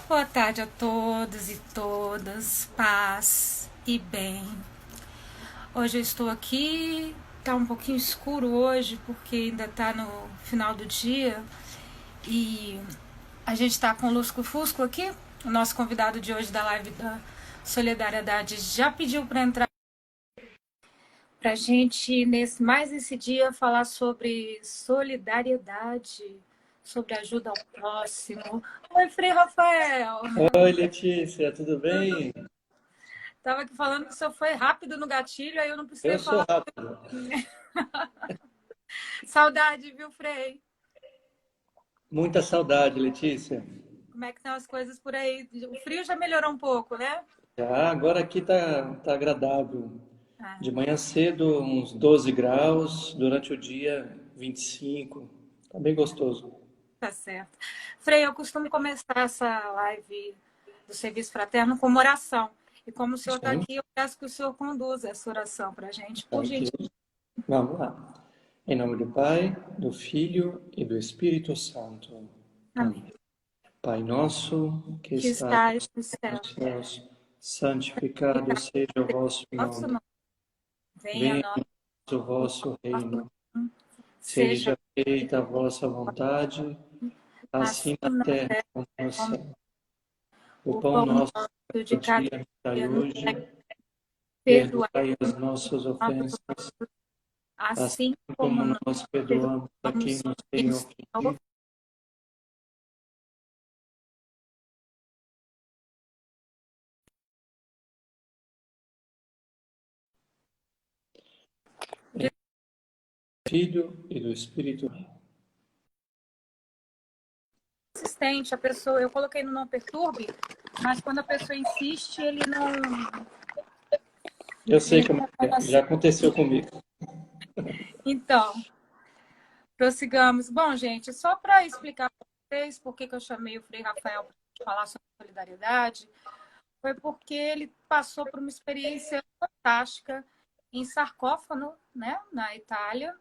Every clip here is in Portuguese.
Boa tarde a todos e todas, paz e bem. Hoje eu estou aqui, tá um pouquinho escuro hoje porque ainda tá no final do dia e a gente tá com o lusco-fusco aqui. O nosso convidado de hoje da live da Solidariedade já pediu para entrar pra gente mais esse dia falar sobre solidariedade, sobre ajuda ao próximo. Oi, Frei Rafael! Oi, Letícia, tudo bem? Tava aqui falando que o senhor foi rápido no gatilho, aí eu não Eu precisei sou falar. rápido. Saudade, viu, Frei? Muita saudade, Letícia. Como é que estão as coisas por aí? O frio já melhorou um pouco, né? Já, agora aqui tá agradável. Ah, De manhã cedo, uns 12 graus, durante o dia, 25. Tá bem gostoso. tá certo. Frei, eu costumo começar essa live do Serviço Fraterno com uma oração. E como o senhor está Sim, aqui, eu peço que o senhor conduza essa oração para a gente, tá por aqui. gentileza. Vamos lá. Em nome do Pai, do Filho e do Espírito Santo. Amém. Amém. Pai nosso, que Que estás estás no céu, nos céus, santificado seja o vosso nosso nome. nome, venha a Venha nós, o vosso reino. seja Seja feita a vossa vontade, assim assim na na terra terra como no como céu. O o pão pão nosso nosso de do cada dia nos dai dia, nos hoje, perdoai perdoai as nossas ofensas, assim assim como como nós nós perdoamos a quem perdoamos nos quem tem nos tem ofendido. ofendido. Em nome do Filho e do Espírito. Persistente, a pessoa, eu coloquei no não perturbe, mas quando a pessoa insiste, Eu sei ele como não vai é, já nascer. aconteceu comigo. Então, prossigamos. Bom, gente, só para explicar para vocês por que eu chamei o Frei Rafael para falar sobre solidariedade, foi porque ele passou por uma experiência fantástica em sarcófago, né, na Itália.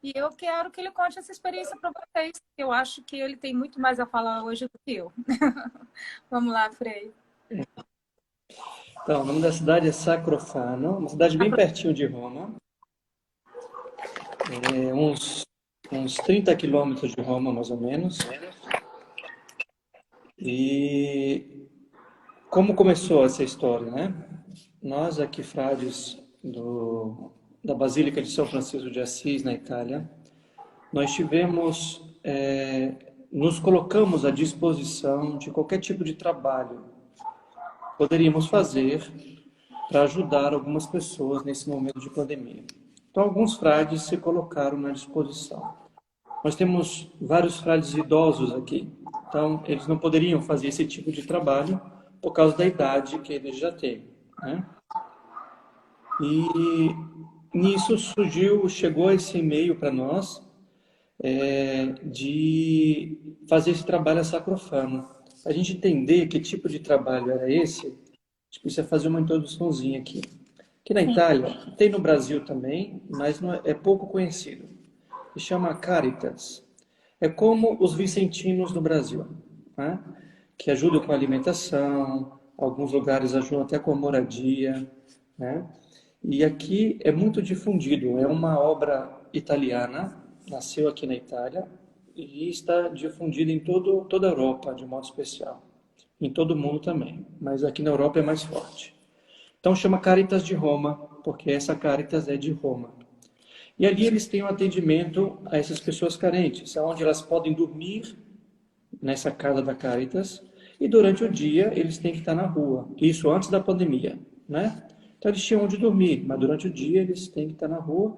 E eu quero que ele conte essa experiência para vocês. Eu acho que ele tem muito mais a falar hoje do que eu. Vamos lá, Frei. Então, o nome da cidade é Sacrofano, uma cidade bem pertinho de Roma, uns 30 quilômetros de Roma, mais ou menos. E como começou essa história, né? Nós aqui, frades da Basílica de São Francisco de Assis, na Itália, nós nos colocamos à disposição de qualquer tipo de trabalho que poderíamos fazer para ajudar algumas pessoas nesse momento de pandemia. Então, alguns frades se colocaram na disposição. Nós temos vários frades idosos aqui, então eles não poderiam fazer esse tipo de trabalho por causa da idade que eles já têm, né? E nisso chegou esse e-mail para nós de fazer esse trabalho a sacrofano. A gente entender que tipo de trabalho era esse, a gente precisa fazer uma introduçãozinha aqui. Aqui na Sim, Itália, tem no Brasil também, mas não é pouco conhecido. Se chama Caritas. É como os vicentinos do Brasil, né? Que ajudam com a alimentação, alguns lugares ajudam até com a moradia, né? E aqui é muito difundido, é uma obra italiana, nasceu aqui na Itália e está difundida em toda a Europa, de modo especial. Em todo o mundo também, mas aqui na Europa é mais forte. Então chama Caritas de Roma, porque essa Caritas é de Roma. E ali eles têm um atendimento a essas pessoas carentes, onde elas podem dormir nessa casa da Caritas e durante o dia eles têm que estar na rua. Isso antes da pandemia, né? Então eles tinham onde dormir, mas durante o dia eles têm que estar na rua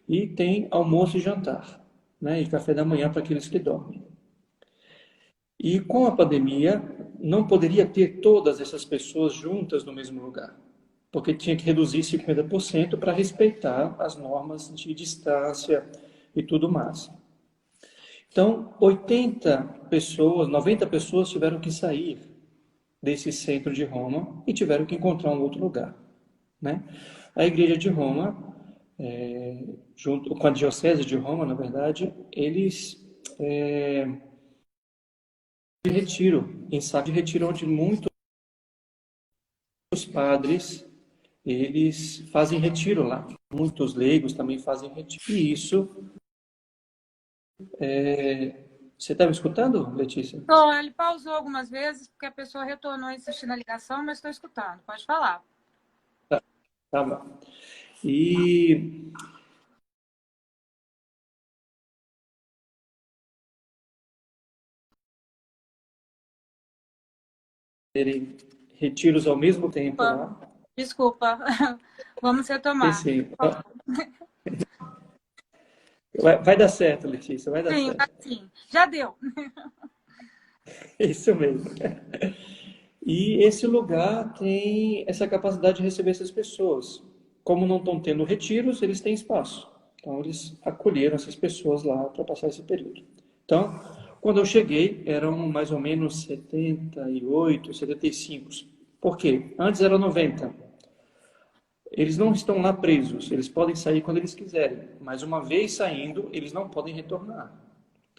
e tem almoço e jantar, né? E café da manhã para aqueles que dormem. E com a pandemia não poderia ter todas essas pessoas juntas no mesmo lugar, porque tinha que reduzir 50% para respeitar as normas de distância e tudo mais. Então, 80 pessoas, 90 pessoas tiveram que sair desse centro de Roma e tiveram que encontrar um outro lugar, né? A Igreja de Roma, junto com a Diocese de Roma, na verdade, eles de retiro em sala de retiro onde muitos padres eles fazem retiro lá. Muitos leigos também fazem retiro. E isso, você está me escutando, Letícia? Então, ele pausou algumas vezes porque a pessoa retornou insistindo na ligação, mas estou escutando. Pode falar. Tá bom. E terem retiros ao mesmo tempo lá. Desculpa. Vamos retomar. Sim. Vai dar certo, Letícia, vai dar certo. Sim, já deu. Isso mesmo. E esse lugar tem essa capacidade de receber essas pessoas. Como não estão tendo retiros, eles têm espaço. Então, eles acolheram essas pessoas lá para passar esse período. Então, quando eu cheguei, eram mais ou menos 78, 75. Por quê? Antes era 90. Eles não estão lá presos, eles podem sair quando eles quiserem, mas uma vez saindo, eles não podem retornar,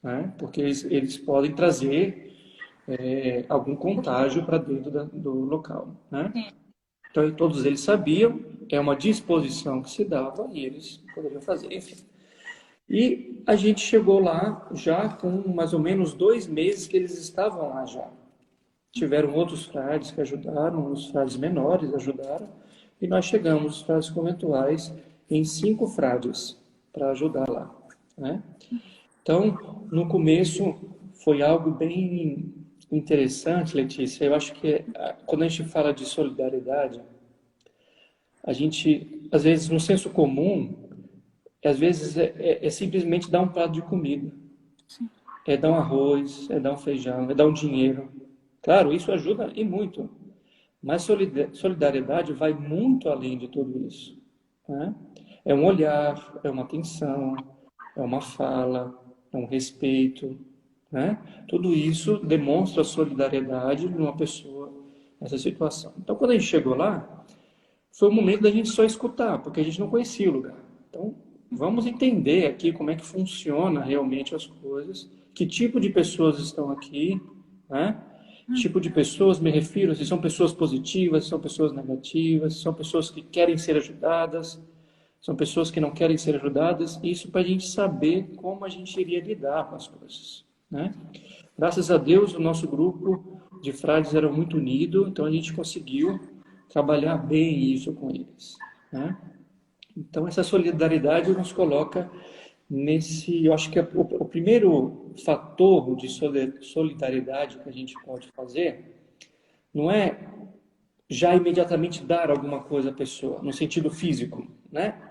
né? Porque eles podem trazer algum contágio para dentro do local, né? Então, todos eles sabiam, é uma disposição que se dava e eles poderiam fazer, enfim. E a gente chegou lá já com mais ou menos 2 meses que eles estavam lá já. Tiveram outros frades que ajudaram, os frades menores ajudaram, e nós chegamos, os frades conventuais, em 5 frades para ajudar lá, né? Então, no começo, foi algo bem interessante, Letícia. Eu acho que quando a gente fala de solidariedade, a gente, às vezes, no senso comum, às vezes é simplesmente dar um prato de comida. É dar um arroz, é dar um feijão, é dar um dinheiro. Claro, isso ajuda e muito. Mas solidariedade vai muito além de tudo isso, né? É um olhar, é uma atenção, é uma fala, é um respeito, né? Tudo isso demonstra solidariedade numa pessoa nessa situação. Então, quando a gente chegou lá, foi o momento da gente só escutar, porque a gente não conhecia o lugar. Então, vamos entender aqui como é que funciona realmente as coisas, que tipo de pessoas estão aqui, né? Tipo de pessoas, me refiro, se são pessoas positivas, se são pessoas negativas, se são pessoas que querem ser ajudadas, são pessoas que não querem ser ajudadas, isso para a gente saber como a gente iria lidar com as coisas, né? Graças a Deus, o nosso grupo de frades era muito unido, então a gente conseguiu trabalhar bem isso com eles, né? Então, essa solidariedade nos coloca nesse... Eu acho que o primeiro fator de solidariedade que a gente pode fazer não é já imediatamente dar alguma coisa à pessoa, no sentido físico, né?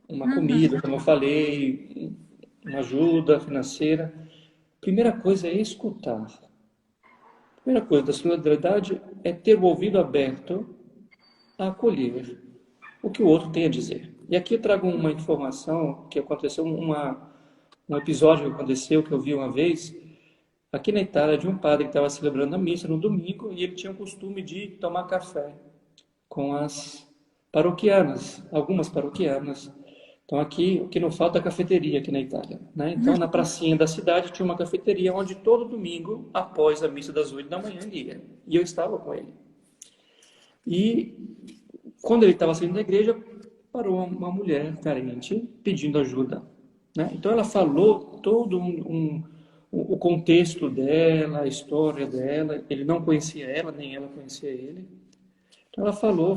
Uma comida, como eu falei, uma ajuda financeira. Primeira coisa é escutar. Primeira coisa da solidariedade é ter o ouvido aberto a acolher o que o outro tem a dizer. E aqui eu trago uma informação que aconteceu, um episódio que aconteceu, que eu vi uma vez, aqui na Itália, de um padre que estava celebrando a missa no domingo e ele tinha o costume de tomar café com as paroquianas, algumas paroquianas. Então aqui, o que não falta é cafeteria aqui na Itália, né? Então na pracinha da cidade tinha uma cafeteria onde todo domingo, após a missa das 8 da manhã, ele ia. E eu estava com ele. E quando ele estava saindo da igreja, parou uma mulher carente pedindo ajuda, né? Então ela falou todo o contexto dela, a história dela. Ele não conhecia ela, nem ela conhecia ele. Então ela falou.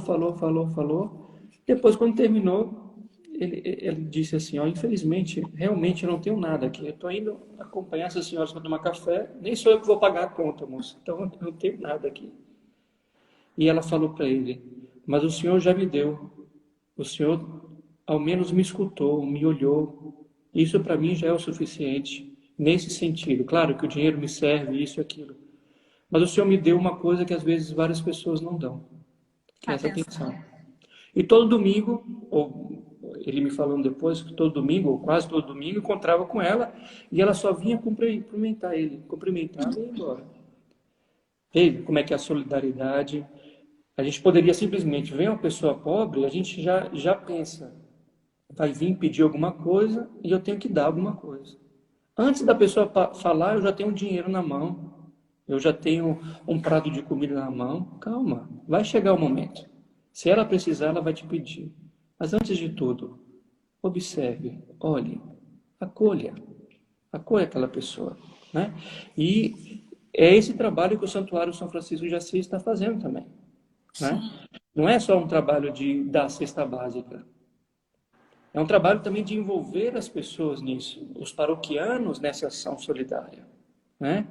Depois, quando terminou, ele disse assim: ó, infelizmente, realmente eu não tenho nada aqui. Eu estou indo acompanhar essas senhoras para tomar café. Nem sou eu que vou pagar a conta, moça. Então eu não tenho nada aqui. E ela falou para ele: mas o Senhor já me deu. O Senhor ao menos me escutou, me olhou. Isso para mim já é o suficiente. Nesse sentido, claro que o dinheiro me serve, isso e aquilo. Mas o Senhor me deu uma coisa que às vezes várias pessoas não dão, que é essa atenção. E todo domingo, ou ele me falando depois que todo domingo, ou quase todo domingo, encontrava com ela e ela só vinha cumprimentar ele, cumprimentar e ir embora. Veja como é que é a solidariedade. A gente poderia simplesmente ver uma pessoa pobre, a gente já pensa, vai vir pedir alguma coisa e eu tenho que dar alguma coisa. Antes da pessoa falar, eu já tenho um dinheiro na mão. Eu já tenho um prato de comida na mão. Calma, vai chegar o momento. Se ela precisar, ela vai te pedir. Mas antes de tudo, observe, olhe, acolha, acolha aquela pessoa, né? E é esse trabalho que o Santuário São Francisco de Assis está fazendo também, né? Sim. Não é só um trabalho da cesta básica, é um trabalho também de envolver as pessoas nisso, os paroquianos nessa ação solidária, né?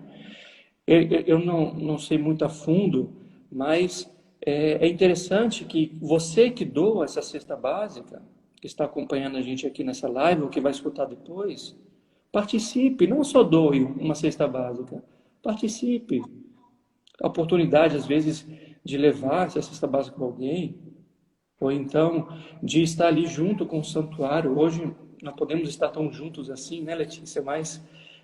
Eu não sei muito a fundo, mas é interessante que você que doa essa cesta básica, que está acompanhando a gente aqui nessa live, ou que vai escutar depois, participe, não só doe uma cesta básica, participe. A oportunidade, às vezes, de levar essa cesta básica para alguém, ou então de estar ali junto com o santuário. Hoje não podemos estar tão juntos assim, né, Letícia? Mas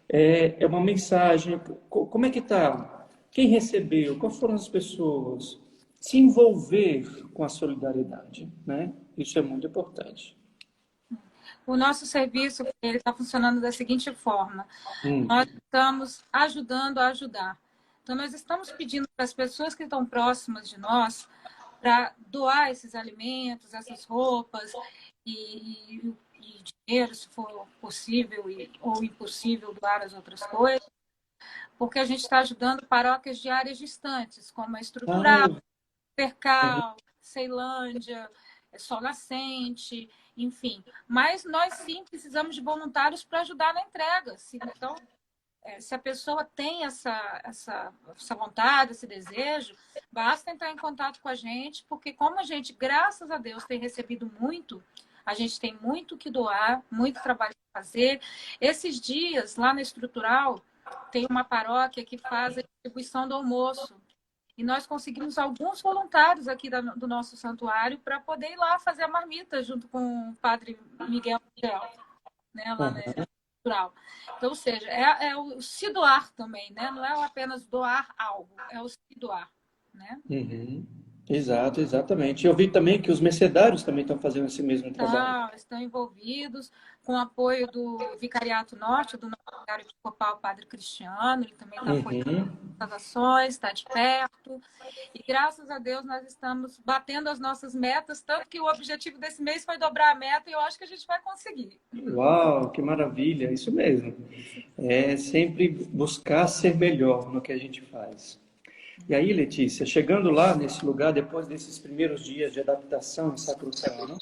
é uma mensagem. Como é que está? Quem recebeu? Quais foram as pessoas? Se envolver com a solidariedade, né? Isso é muito importante. O nosso serviço ele está funcionando da seguinte forma: Hum. nós estamos ajudando a ajudar. Então, nós estamos pedindo para as pessoas que estão próximas de nós para doar esses alimentos, essas roupas e dinheiro, se for possível ou impossível doar as outras coisas, porque a gente está ajudando paróquias de áreas distantes, como a Estrutural, Ah, Percal, Ceilândia, Sol Nascente, enfim. Mas nós sim precisamos de voluntários para ajudar na entrega. Então, se a pessoa tem essa vontade, esse desejo, basta entrar em contato com a gente, porque como a gente, graças a Deus, tem recebido muito, a gente tem muito que doar, muito trabalho para fazer. Esses dias, lá na Estrutural, tem uma paróquia que faz a distribuição do almoço. E nós conseguimos alguns voluntários aqui do nosso santuário para poder ir lá fazer a marmita junto com o padre Miguel, né, lá na Estrutural. Então, ou seja, é o se doar também, né? Não é apenas doar algo, é o se doar, né? uhum. Exato, exatamente. Eu vi também que os mercedários também estão fazendo esse mesmo trabalho. Estão envolvidos com o apoio do Vicariato Norte, do nosso vigário episcopal, o Padre Cristiano, ele também está apoiando Uhum. as ações, está de perto. E graças a Deus nós estamos batendo as nossas metas, tanto que o objetivo desse mês foi dobrar a meta e eu acho que a gente vai conseguir. Uau, que maravilha, isso mesmo. É sempre buscar ser melhor no que a gente faz. E aí, Letícia, chegando lá nesse lugar, depois desses primeiros dias de adaptação em Sacrosano,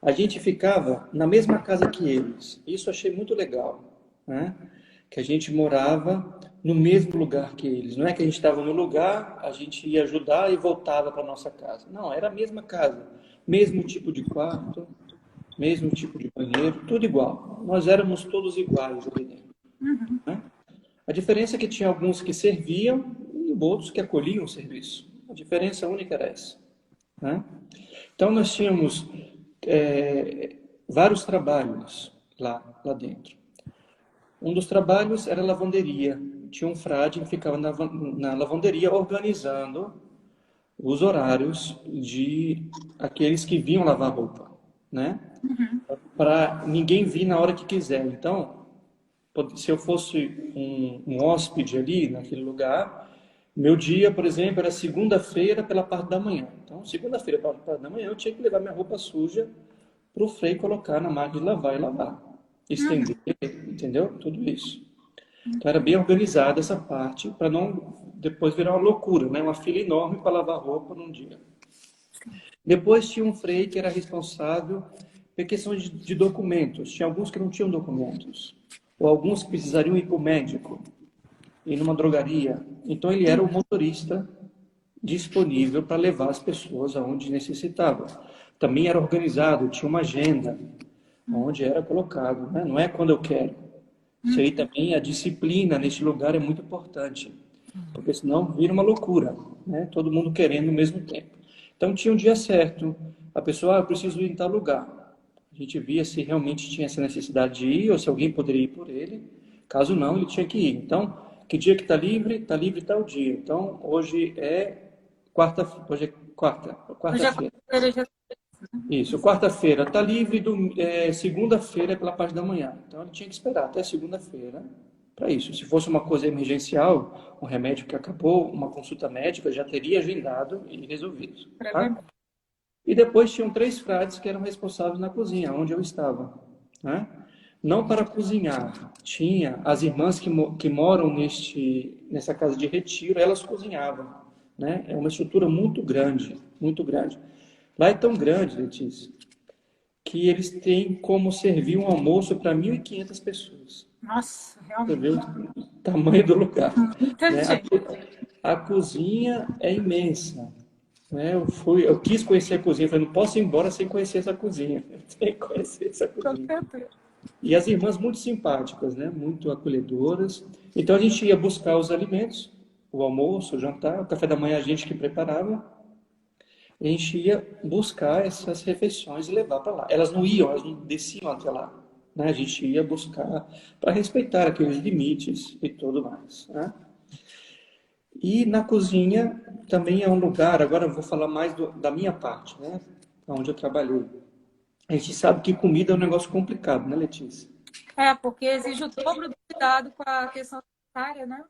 a gente ficava na mesma casa que eles. Isso eu achei muito legal, né? Que a gente morava no mesmo lugar que eles. Não é que a gente estava no lugar, a gente ia ajudar e voltava para nossa casa. Não, era a mesma casa, mesmo tipo de quarto, mesmo tipo de banheiro, tudo igual. Nós éramos todos iguais ali dentro, né? A diferença é que tinha alguns que serviam e outros que acolhiam o serviço. A diferença única era essa, né? Então nós tínhamos vários trabalhos lá dentro. Um dos trabalhos era a lavanderia. Tinha um frade que ficava na lavanderia organizando os horários de aqueles que vinham lavar roupa, né? Para ninguém vir na hora que quiser. Então, se eu fosse um hóspede ali naquele lugar, meu dia, por exemplo, era segunda-feira pela parte da manhã. Então, segunda-feira pela parte da manhã, eu tinha que levar minha roupa suja para o Frei colocar na máquina de lavar e lavar. Estender, entendeu? Tudo isso. Então, era bem organizada essa parte para não depois virar uma loucura, né? Uma fila enorme para lavar roupa num dia. Depois tinha um Frei que era responsável por questões de documentos. Tinha alguns que não tinham documentos. Ou alguns que precisariam ir para o médico, ir numa drogaria. Então, ele era o motorista disponível para levar as pessoas aonde necessitava. Também era organizado, tinha uma agenda onde era colocado, né? Não é quando eu quero. Isso aí também, a disciplina nesse lugar é muito importante, porque senão vira uma loucura, né? Todo mundo querendo ao mesmo tempo. Então tinha um dia certo, a pessoa, eu preciso ir em tal lugar. A gente via se realmente tinha essa necessidade de ir, ou se alguém poderia ir por ele. Caso não, ele tinha que ir. Então, que dia que está livre tal dia. Então, hoje é quarta-feira. Isso, quarta-feira está livre, segunda-feira é pela parte da manhã. Então ele tinha que esperar até segunda-feira para isso. Se fosse uma coisa emergencial, um remédio que acabou, uma consulta médica, já teria agendado e resolvido. Tá? E depois tinham 3 frades que eram responsáveis na cozinha, onde eu estava. Né? Não para cozinhar. Tinha as irmãs que moram nessa casa de retiro, elas cozinhavam. Né? É uma estrutura muito grande, muito grande. Lá é tão grande, Letícia, que eles têm como servir um almoço para 1.500 pessoas. Nossa, Você vê realmente. o tamanho do lugar. Muita Né? gente. A cozinha é imensa. Né? Eu quis conhecer a cozinha, falei, não posso ir embora sem conhecer essa cozinha. Tem que conhecer essa Com cozinha. certeza. E as irmãs muito simpáticas, né? Muito acolhedoras. Então a gente ia buscar os alimentos, o almoço, o jantar, o café da manhã a gente que preparava. A gente ia buscar essas refeições e levar para lá. Elas não desciam até lá. Né? A gente ia buscar para respeitar aqueles limites e tudo mais. Né? E na cozinha também é um lugar, agora eu vou falar mais da minha parte, né? Onde eu trabalhei. A gente sabe que comida é um negócio complicado, né, Letícia? É, porque exige o dobro do cuidado com a questão sanitária, né?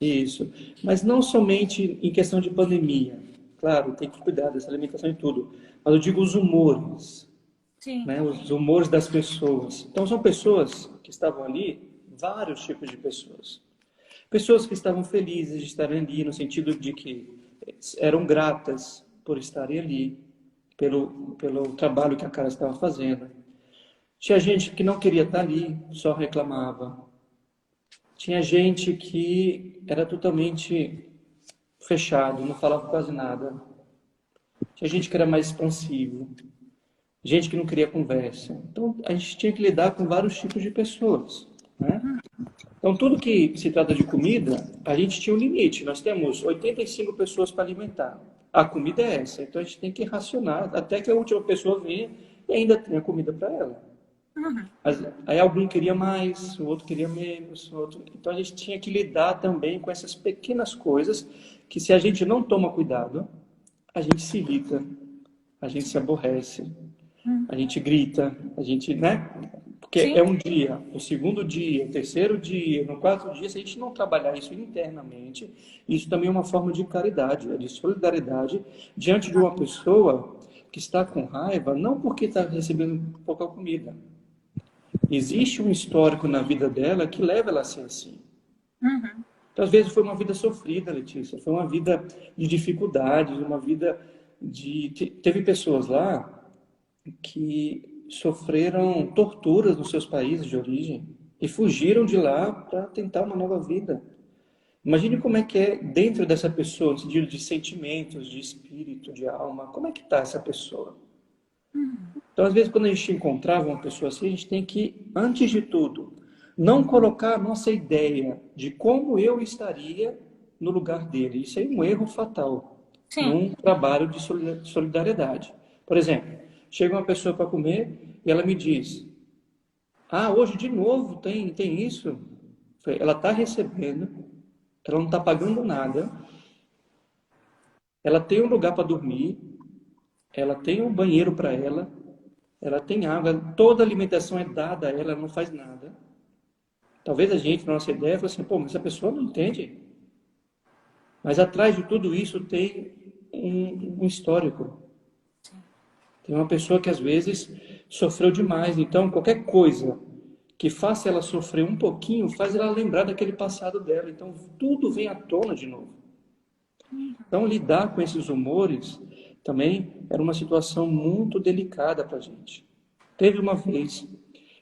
Isso. Mas não somente em questão de pandemia. Claro, tem que cuidar dessa alimentação e tudo. Mas eu digo os humores, Sim. né? Os humores das pessoas. Então, são pessoas que estavam ali, vários tipos de pessoas. Pessoas que estavam felizes de estarem ali, no sentido de que eram gratas por estarem ali, pelo trabalho que a casa estava fazendo. Tinha gente que não queria estar ali, só reclamava. Tinha gente que era totalmente fechado, não falava quase nada. Tinha gente que era mais expansivo, gente que não queria conversa. Então, a gente tinha que lidar com vários tipos de pessoas, né? Então, tudo que se trata de comida, a gente tinha um limite. Nós temos 85 pessoas para alimentar. A comida é essa. Então, a gente tem que racionar até que a última pessoa venha e ainda tenha comida para ela. Uhum. Aí algum queria mais, o outro queria menos. Então, a gente tinha que lidar também com essas pequenas coisas que, se a gente não toma cuidado, a gente se irrita, a gente se aborrece, a gente grita, a gente, né? Porque Sim. é um dia, o segundo dia, o terceiro dia, no quarto dia, se a gente não trabalhar isso internamente, isso também é uma forma de caridade, de solidariedade diante de uma pessoa que está com raiva, não porque está recebendo pouca comida. Existe um histórico na vida dela que leva ela a ser assim. Uhum. Então, às vezes foi uma vida sofrida, Letícia, foi uma vida de dificuldades, uma vida de... Teve pessoas lá que sofreram torturas nos seus países de origem e fugiram de lá para tentar uma nova vida. Imagine como é que é dentro dessa pessoa, no sentido de sentimentos, de espírito, de alma. Como é que está essa pessoa? Então, às vezes, quando a gente encontrava uma pessoa assim, a gente tem que, antes de tudo, não colocar a nossa ideia de como eu estaria no lugar dele. Isso é um erro fatal Sim. num trabalho de solidariedade. Por exemplo, chega uma pessoa para comer e ela me diz: Ah, hoje de novo tem isso? Ela está recebendo, ela não está pagando nada, ela tem um lugar para dormir, ela tem um banheiro para ela tem água, toda a alimentação é dada a ela, ela não faz nada. Talvez a gente, na nossa ideia, fale assim, pô, mas essa pessoa não entende. Mas atrás de tudo isso tem um histórico. Tem uma pessoa que às vezes sofreu demais. Então, qualquer coisa que faça ela sofrer um pouquinho, faz ela lembrar daquele passado dela. Então, tudo vem à tona de novo. Então, lidar com esses humores também era uma situação muito delicada para a gente. Teve uma vez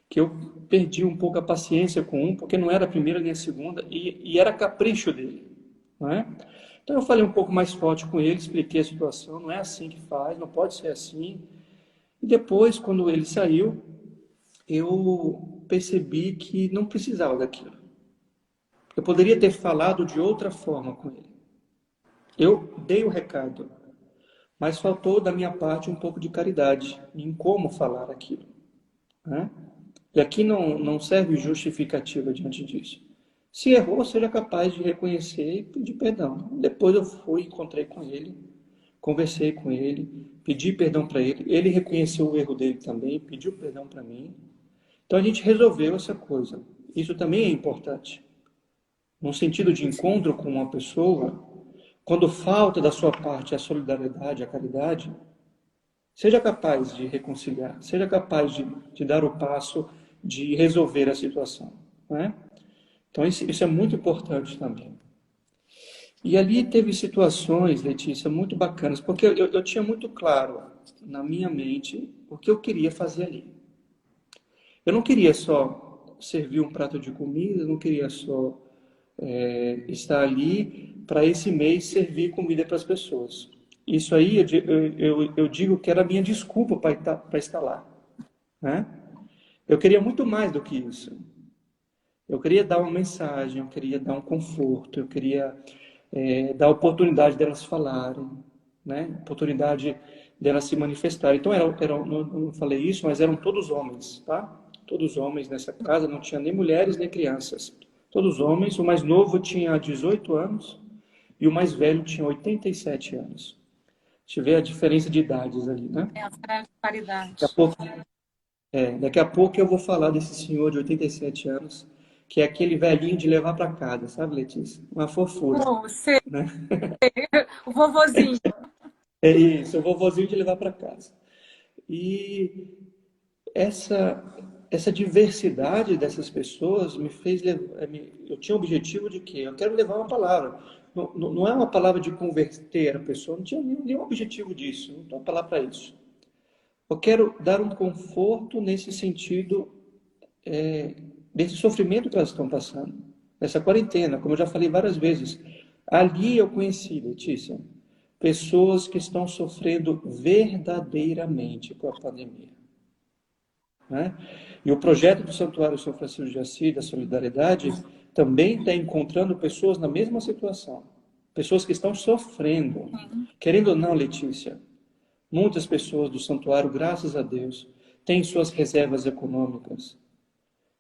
que eu perdi um pouco a paciência com um, porque não era a primeira nem a segunda, e era capricho dele. Não é? Então eu falei um pouco mais forte com ele, expliquei a situação, não é assim que faz, não pode ser assim. E depois, quando ele saiu, eu percebi que não precisava daquilo. Eu poderia ter falado de outra forma com ele. Eu dei o recado, mas faltou da minha parte um pouco de caridade em como falar aquilo. Né? E aqui não serve justificativa diante disso. Se errou, seja capaz de reconhecer e pedir perdão. Depois eu fui, encontrei com ele, conversei com ele, pedi perdão para ele. Ele reconheceu o erro dele também, pediu perdão para mim. Então a gente resolveu essa coisa. Isso também é importante. num sentido de encontro com uma pessoa, quando falta da sua parte a solidariedade, a caridade, seja capaz de reconciliar, seja capaz de dar o passo de resolver a situação. Né? Então, isso é muito importante também. E ali teve situações, Letícia, muito bacanas, porque eu tinha muito claro na minha mente o que eu queria fazer ali. Eu não queria só servir um prato de comida, não queria só estar ali para esse mês servir comida para as pessoas. Isso aí eu digo que era a minha desculpa para estar lá. Né? Eu queria muito mais do que isso. Eu queria dar uma mensagem, eu queria dar um conforto, eu queria dar a oportunidade delas falarem, né? Oportunidade delas se manifestarem. Então, não falei isso, mas eram todos homens, tá? Todos homens nessa casa, não tinha nem mulheres nem crianças. Todos homens, o mais novo tinha 18 anos e o mais velho tinha 87 anos. Deixa eu ver a diferença de idades ali, né? É a paridade. Daqui a pouco, daqui a pouco eu vou falar desse senhor de 87 anos, que é aquele velhinho de levar para casa, sabe, Letícia? Uma fofura, Oh, sei, né? o vovozinho. É isso, o vovozinho de levar para casa. E essa diversidade dessas pessoas me fez eu tinha o objetivo de que eu quero levar uma palavra. Não é uma palavra de converter a pessoa, não tinha nenhum objetivo disso, não estou a falar para isso. Eu quero dar um conforto nesse sentido, desse sofrimento que elas estão passando, nessa quarentena, como eu já falei várias vezes. Ali eu conheci, Letícia, pessoas que estão sofrendo verdadeiramente com a pandemia. Né? E o projeto do Santuário São Francisco de Assis, da Solidariedade, também está encontrando pessoas na mesma situação. Pessoas que estão sofrendo. Querendo ou não, Letícia, muitas pessoas do santuário, graças a Deus, têm suas reservas econômicas,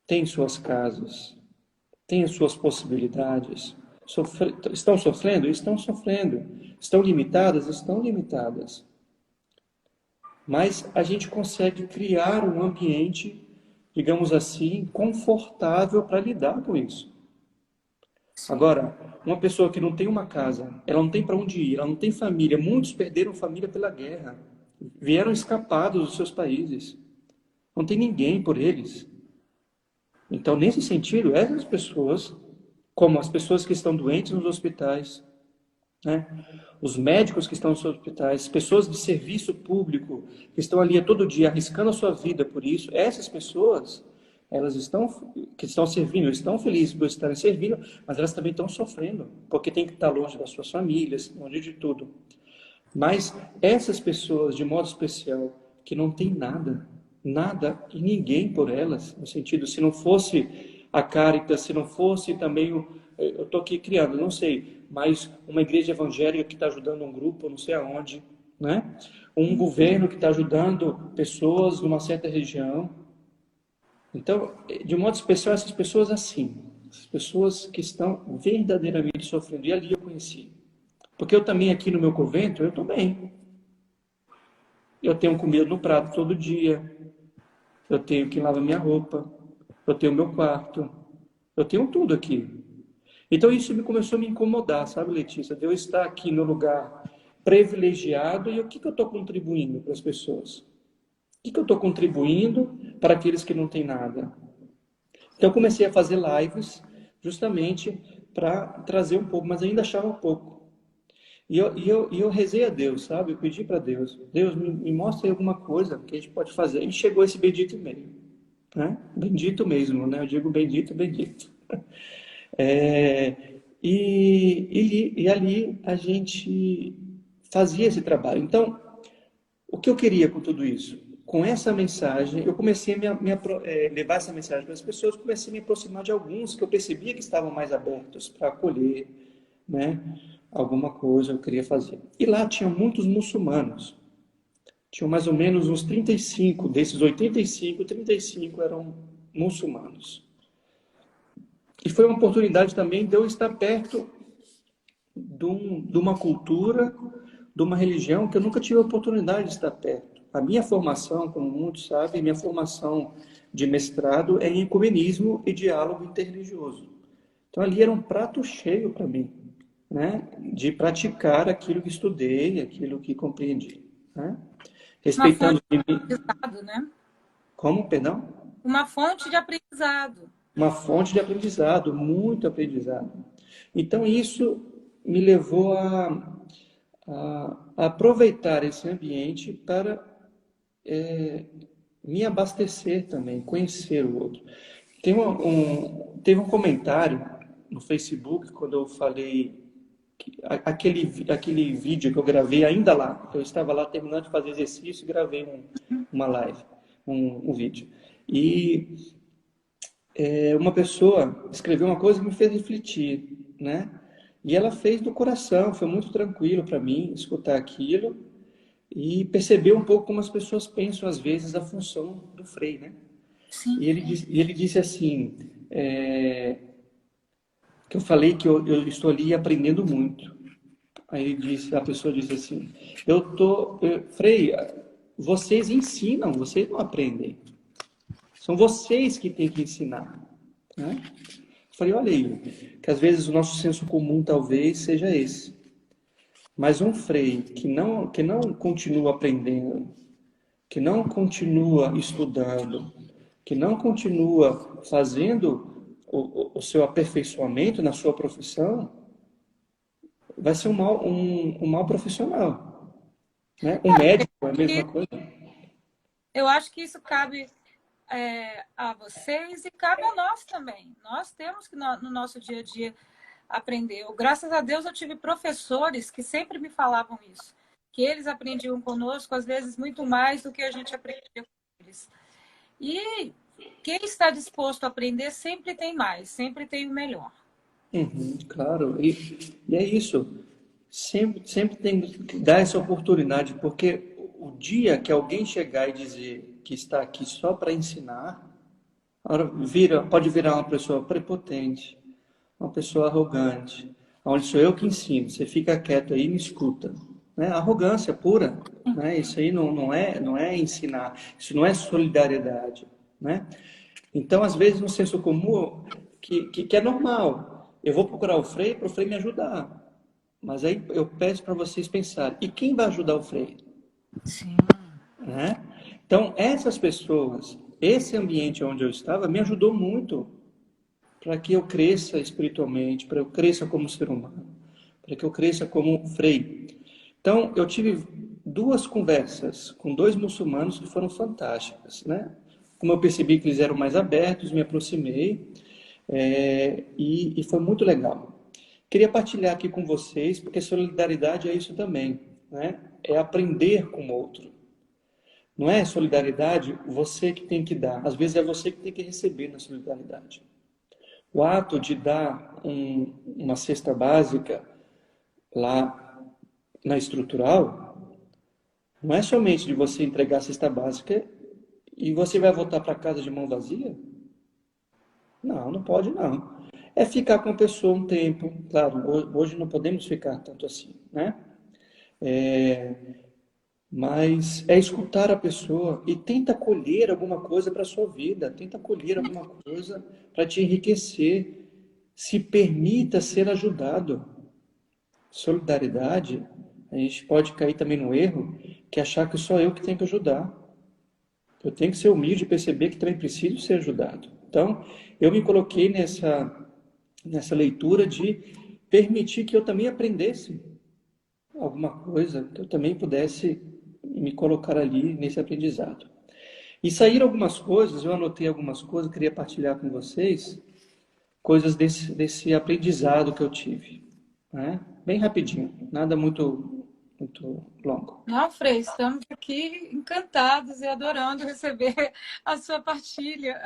têm suas casas, têm as suas possibilidades. Estão sofrendo? Estão sofrendo. Estão limitadas? Estão limitadas. Mas a gente consegue criar um ambiente, digamos assim, confortável para lidar com isso. Agora, uma pessoa que não tem uma casa, ela não tem para onde ir, ela não tem família, muitos perderam família pela guerra, vieram escapados dos seus países, não tem ninguém por eles. Então, nesse sentido, essas pessoas, como as pessoas que estão doentes nos hospitais, né? Os médicos que estão nos hospitais, pessoas de serviço público que estão ali todo dia arriscando a sua vida por isso, essas pessoas, elas que estão servindo, estão felizes por estarem servindo, mas elas também estão sofrendo, porque tem que estar longe das suas famílias, longe de tudo. Mas essas pessoas, de modo especial, que não tem nada, nada e ninguém por elas, no sentido, se não fosse a Caritas, se não fosse também eu estou aqui criando, não sei, mas uma igreja evangélica que está ajudando um grupo, não sei aonde, né? Um governo que está ajudando pessoas numa certa região. Então, de modo especial, essas pessoas assim, as pessoas que estão verdadeiramente sofrendo, e ali eu conheci. Porque eu também aqui no meu convento, eu estou bem. Eu tenho comida no prato todo dia, eu tenho quem lava minha roupa, eu tenho meu quarto, eu tenho tudo aqui. Então isso começou a me incomodar, sabe, Letícia? De eu estar aqui no lugar privilegiado e o que eu estou contribuindo para as pessoas? O que eu estou contribuindo para aqueles que não têm nada? Então eu comecei a fazer lives justamente para trazer um pouco, mas ainda achava pouco. E eu rezei a Deus, sabe? Eu pedi para Deus, Deus me mostra aí alguma coisa que a gente pode fazer. E chegou esse bendito e-mail, né? Bendito mesmo, né? Eu digo bendito, bendito. E ali a gente fazia esse trabalho. Então, o que eu queria com tudo isso? Com essa mensagem, eu comecei a levar essa mensagem para as pessoas, comecei a me aproximar de alguns que eu percebia que estavam mais abertos para acolher, né? Alguma coisa eu queria fazer. E lá tinha muitos muçulmanos. Tinham mais ou menos uns 35, desses 85, 35 eram muçulmanos. E foi uma oportunidade também de eu estar perto de uma cultura, de uma religião que eu nunca tive a oportunidade de estar perto. A minha formação, como muitos sabem, minha formação de mestrado é em ecumenismo e diálogo interreligioso. Então ali era um prato cheio para mim, né? De praticar aquilo que estudei, aquilo que compreendi, né? Uma fonte Respeitando de de mim. aprendizado, né? Como, perdão? Uma fonte de aprendizado. Uma fonte de aprendizado, muito aprendizado. Então isso me levou a aproveitar esse ambiente para me abastecer também, conhecer o outro. Teve um comentário no Facebook quando eu falei aquele vídeo que eu gravei ainda lá. Eu estava lá terminando de fazer exercício e gravei uma live, um vídeo. E uma pessoa escreveu uma coisa que me fez refletir, né? E ela fez do coração, foi muito tranquilo para mim escutar aquilo e perceber um pouco como as pessoas pensam às vezes a função do freio, né? Sim. E ele disse assim, que eu falei que eu estou ali aprendendo muito. Aí a pessoa disse assim, Frei, vocês ensinam, vocês não aprendem. São vocês que têm que ensinar, né? Eu falei, olha aí, que às vezes o nosso senso comum talvez seja esse. Mas um Frei que não continua aprendendo, que não continua estudando, que não continua fazendo o seu aperfeiçoamento na sua profissão, vai ser um mau profissional, né? Um médico é a mesma coisa. Eu acho que isso cabe a vocês e cabe a nós também. Nós temos que, no nosso dia a dia, aprender. Graças a Deus, eu tive professores que sempre me falavam isso, que eles aprendiam conosco, às vezes, muito mais do que a gente aprendia com eles. E quem está disposto a aprender sempre tem mais, sempre tem o melhor. Claro, e é isso. Sempre tem que dar essa oportunidade, porque o dia que alguém chegar e dizer que está aqui só para ensinar, pode virar uma pessoa prepotente, uma pessoa arrogante, onde sou eu que ensino, você fica quieto aí e me escuta. Né? Arrogância pura, né? Isso aí não é ensinar, isso não é solidariedade. Né? Então, às vezes, no senso comum, que é normal, eu vou procurar o Frei para o Frei me ajudar. Mas aí eu peço para vocês pensarem, e quem vai ajudar o Frei? Sim. Né? Então, essas pessoas, esse ambiente onde eu estava, me ajudou muito para que eu cresça espiritualmente, para eu cresça como ser humano, para que eu cresça como Frei. Então, eu tive 2 conversas com 2 muçulmanos que foram fantásticas, né? Como eu percebi que eles eram mais abertos, me aproximei, e foi muito legal. Queria partilhar aqui com vocês, porque solidariedade é isso também, né? É aprender com o outro. Não é solidariedade você que tem que dar, às vezes é você que tem que receber na solidariedade. O ato de dar uma cesta básica lá na estrutural, não é somente de você entregar a cesta básica e você vai voltar para casa de mão vazia? Não, não pode não. É ficar com a pessoa um tempo, claro, hoje não podemos ficar tanto assim, né? Mas é escutar a pessoa e tenta colher alguma coisa para a sua vida, tenta colher alguma coisa para te enriquecer. Se permita ser ajudado. Solidariedade, a gente pode cair também no erro que é achar que só eu que tenho que ajudar. Eu tenho que ser humilde e perceber que também preciso ser ajudado. Então, eu me coloquei nessa leitura de permitir que eu também aprendesse alguma coisa, que eu também pudesse me colocar ali nesse aprendizado. E saíram algumas coisas, eu anotei algumas coisas, queria partilhar com vocês, coisas desse aprendizado que eu tive. Né? Bem rapidinho, nada muito longo. Não, Frei, estamos aqui encantados e adorando receber a sua partilha.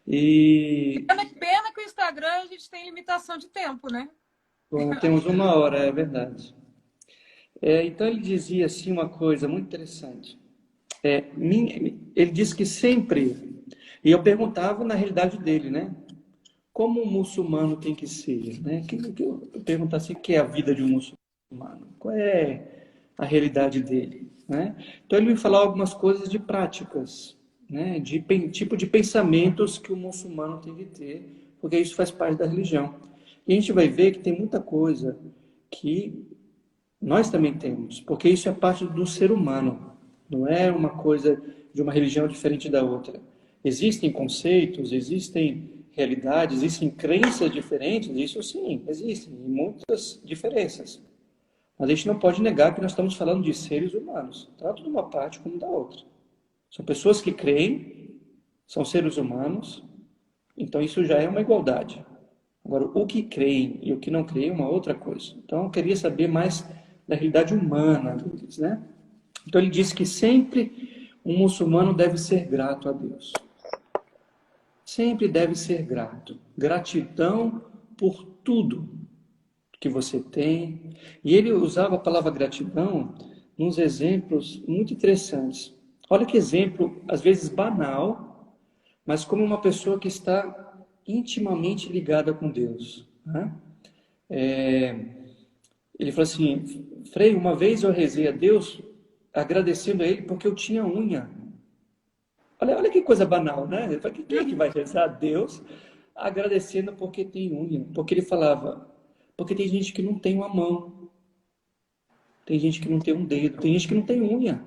E Pena que o Instagram a gente tem limitação de tempo, né? bom, temos 1 hora, é verdade. Então ele dizia assim uma coisa muito interessante. Ele disse que sempre, e eu perguntava na realidade dele, né? Como um muçulmano tem que ser, né? Eu perguntava assim, o que é a vida de um muçulmano? Qual é a realidade dele, né? Então ele me falava algumas coisas de práticas, né? Tipo de pensamentos que o muçulmano tem que ter porque isso faz parte da religião. E a gente vai ver que tem muita coisa que nós também temos, porque isso é parte do ser humano, não é uma coisa de uma religião diferente da outra. Existem conceitos, existem realidades, existem crenças diferentes, isso sim, existem, e muitas diferenças. Mas a gente não pode negar que nós estamos falando de seres humanos, tanto de uma parte como da outra. São pessoas que creem, são seres humanos, então isso já é uma igualdade. Agora, o que creem e o que não creem é uma outra coisa. Então, eu queria saber mais da realidade humana deles, né? Então, ele disse que sempre um muçulmano deve ser grato a Deus. Sempre deve ser grato. Gratidão por tudo que você tem. E ele usava a palavra gratidão nos exemplos muito interessantes. Olha que exemplo, às vezes banal, mas como uma pessoa que está intimamente ligada com Deus. Né? Ele falou assim, Frei, uma vez eu rezei a Deus agradecendo a Ele porque eu tinha unha. Olha que coisa banal, né? Ele falou, quem é que vai rezar a Deus agradecendo porque tem unha? Porque ele falava, porque tem gente que não tem uma mão, tem gente que não tem um dedo, tem gente que não tem unha.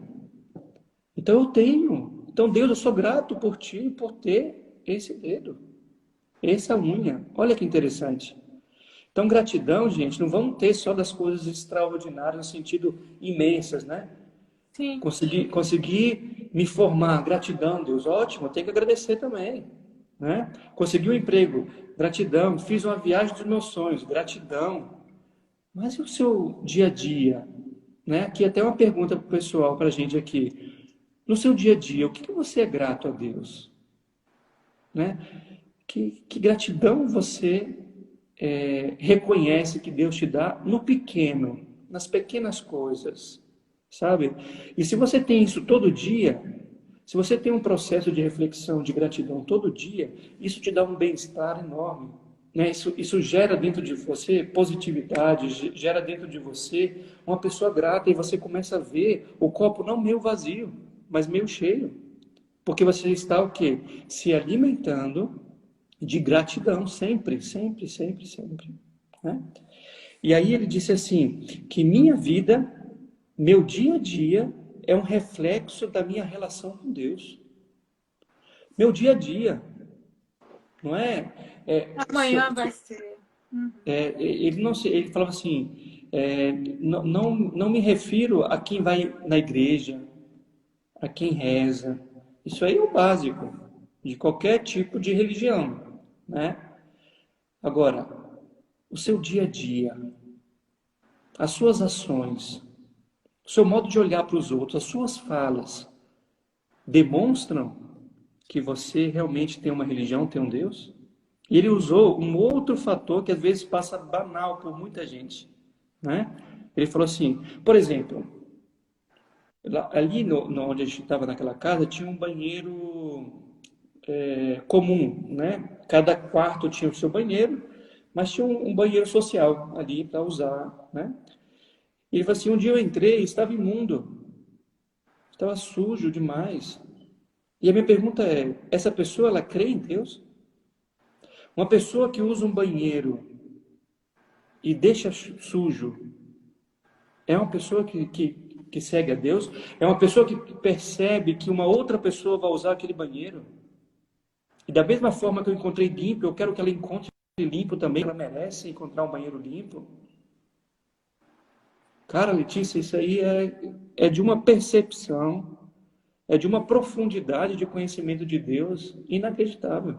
Então eu tenho. Então, Deus, eu sou grato por ti, por ter esse dedo, essa unha. Olha que interessante. Então, gratidão, gente, não vamos ter só das coisas extraordinárias no sentido imensas, né? Sim. Conseguir me formar, gratidão, Deus, ótimo, eu tenho que agradecer também, né? Consegui um emprego, gratidão. Fiz uma viagem dos meus sonhos, gratidão. Mas e o seu dia a dia, né? Aqui até uma pergunta para o pessoal, para a gente aqui. No seu dia a dia, o que você é grato a Deus? Né? Que gratidão você reconhece que Deus te dá no pequeno, nas pequenas coisas, sabe? E se você tem isso todo dia, se você tem um processo de reflexão, de gratidão todo dia, isso te dá um bem-estar enorme. Né? Isso gera dentro de você positividade, gera dentro de você uma pessoa grata e você começa a ver o copo não meio vazio, mas meio cheio. Porque você está o quê? Se alimentando de gratidão sempre, sempre, sempre, sempre. Né? E aí ele disse assim, que minha vida, meu dia a dia, é um reflexo da minha relação com Deus. Meu dia a dia, não é? Amanhã vai ser. Ele falava assim, não me refiro a quem vai na igreja, a quem reza. Isso aí é o básico de qualquer tipo de religião, né? Agora, o seu dia a dia, as suas ações, o seu modo de olhar para os outros, as suas falas, demonstram que você realmente tem uma religião, tem um Deus? E ele usou um outro fator que às vezes passa banal por muita gente, né? Ele falou assim, por exemplo, ali onde a gente estava naquela casa, tinha um banheiro comum, né? Cada quarto tinha o seu banheiro, mas tinha um banheiro social ali para usar, né? E ele falou assim, um dia eu entrei, estava imundo, estava sujo demais. E a minha pergunta é, essa pessoa, ela crê em Deus? Uma pessoa que usa um banheiro e deixa sujo, é uma pessoa que segue a Deus? É uma pessoa que percebe que uma outra pessoa vai usar aquele banheiro? E da mesma forma que eu encontrei limpo, eu quero que ela encontre limpo também. Ela merece encontrar um banheiro limpo. Cara, Letícia, isso aí é de uma percepção, é de uma profundidade de conhecimento de Deus inacreditável.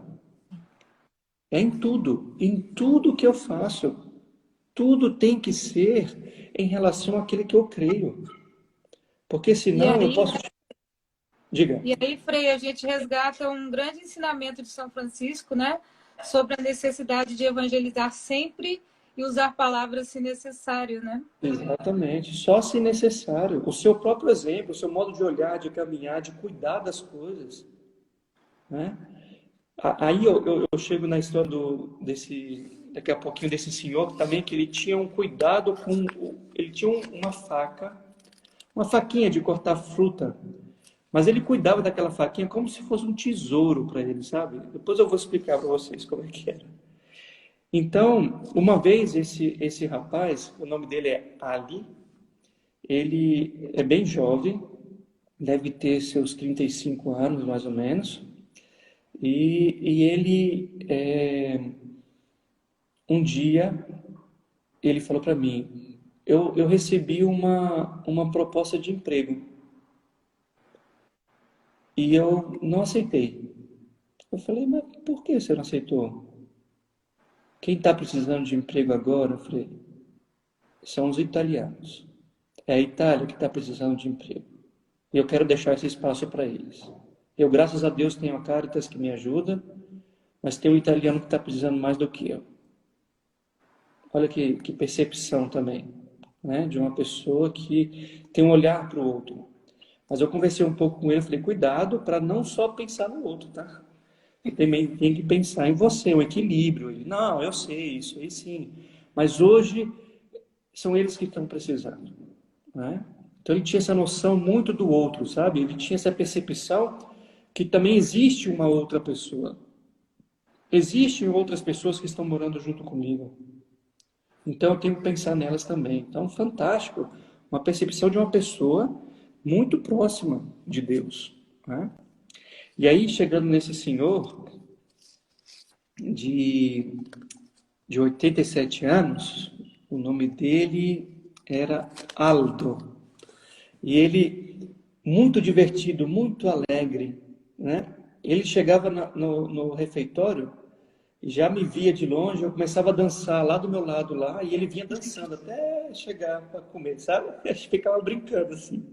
É em tudo que eu faço. Tudo tem que ser em relação àquilo que eu creio. Porque senão eu posso... Diga. E aí, Frei, a gente resgata um grande ensinamento de São Francisco, né? Sobre a necessidade de evangelizar sempre e usar palavras se necessário, né? Exatamente, só se necessário. O seu próprio exemplo, o seu modo de olhar, de caminhar, de cuidar das coisas. Né? Aí eu chego na história daqui a pouquinho, desse senhor também, que ele tinha um cuidado com... Ele tinha uma faca, uma faquinha de cortar fruta. Mas ele cuidava daquela faquinha como se fosse um tesouro para ele, sabe? Depois eu vou explicar para vocês como é que era. Então, uma vez esse rapaz, o nome dele é Ali, ele é bem jovem, deve ter seus 35 anos mais ou menos, e ele, um dia, ele falou para mim, eu recebi uma proposta de emprego e eu não aceitei. Eu falei, mas por que você não aceitou? Quem está precisando de emprego agora, eu falei, são os italianos. É a Itália que está precisando de emprego. E eu quero deixar esse espaço para eles. Eu, graças a Deus, tenho a Caritas que me ajuda, mas tem um italiano que está precisando mais do que eu. Olha que percepção também, né? De uma pessoa que tem um olhar para o outro. Mas eu conversei um pouco com ele, falei, cuidado para não só pensar no outro, tá? Você também tem que pensar em você, o equilíbrio. Ele, não, eu sei, isso aí sim. Mas hoje são eles que estão precisando, né? Então ele tinha essa noção muito do outro, sabe? Ele tinha essa percepção que também existe uma outra pessoa. Existem outras pessoas que estão morando junto comigo. Então eu tenho que pensar nelas também. Então, fantástico. Uma percepção de uma pessoa muito próxima de Deus, né? E aí, chegando nesse senhor de, de 87 anos, o nome dele era Aldo. E ele, muito divertido, muito alegre, né? Ele chegava no refeitório e já me via de longe, eu começava a dançar lá do meu lado lá, e ele vinha dançando até chegar para comer, sabe? A gente ficava brincando assim.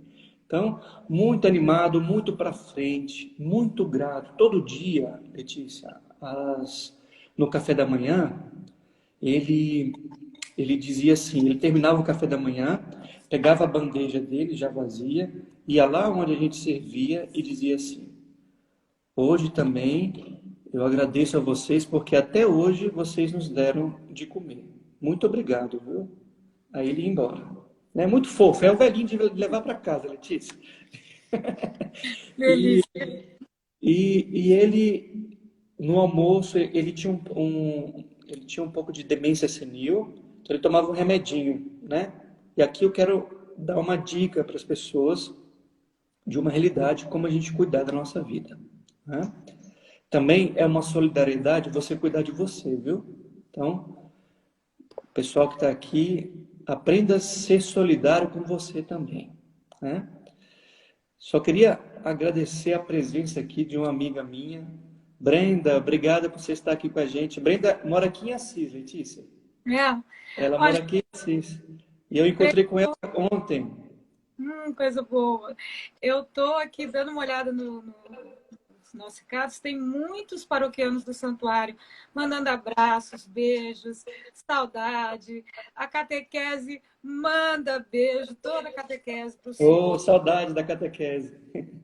Então, muito animado, muito para frente, muito grato. Todo dia, Letícia, no café da manhã, ele, ele dizia assim, ele terminava o café da manhã, pegava a bandeja dele, já vazia, ia lá onde a gente servia e dizia assim, hoje também eu agradeço a vocês porque até hoje vocês nos deram de comer. Muito obrigado, viu? Aí ele ia embora. É muito fofo, é o velhinho de levar para casa, Letícia. E, Delícia. e ele, no almoço, ele tinha ele tinha um pouco de demência senil, então ele tomava um remedinho, né? E aqui eu quero dar uma dica para as pessoas de uma realidade, como a gente cuidar da nossa vida, né? Também é uma solidariedade você cuidar de você, viu? Então, o pessoal que está aqui, aprenda a ser solidário com você também, né? Só queria agradecer a presença aqui de uma amiga minha, Brenda. Obrigada por você estar aqui com a gente. Brenda mora aqui em Assis, Letícia. É. Ela mora Olha, aqui em Assis. E eu encontrei com ela ontem. coisa boa. Eu tô aqui dando uma olhada nos nossos recados. Tem muitos paroquianos do santuário mandando abraços, beijos, saudade. A catequese manda beijo, toda a catequese para o Oh, senhor. saudade da catequese.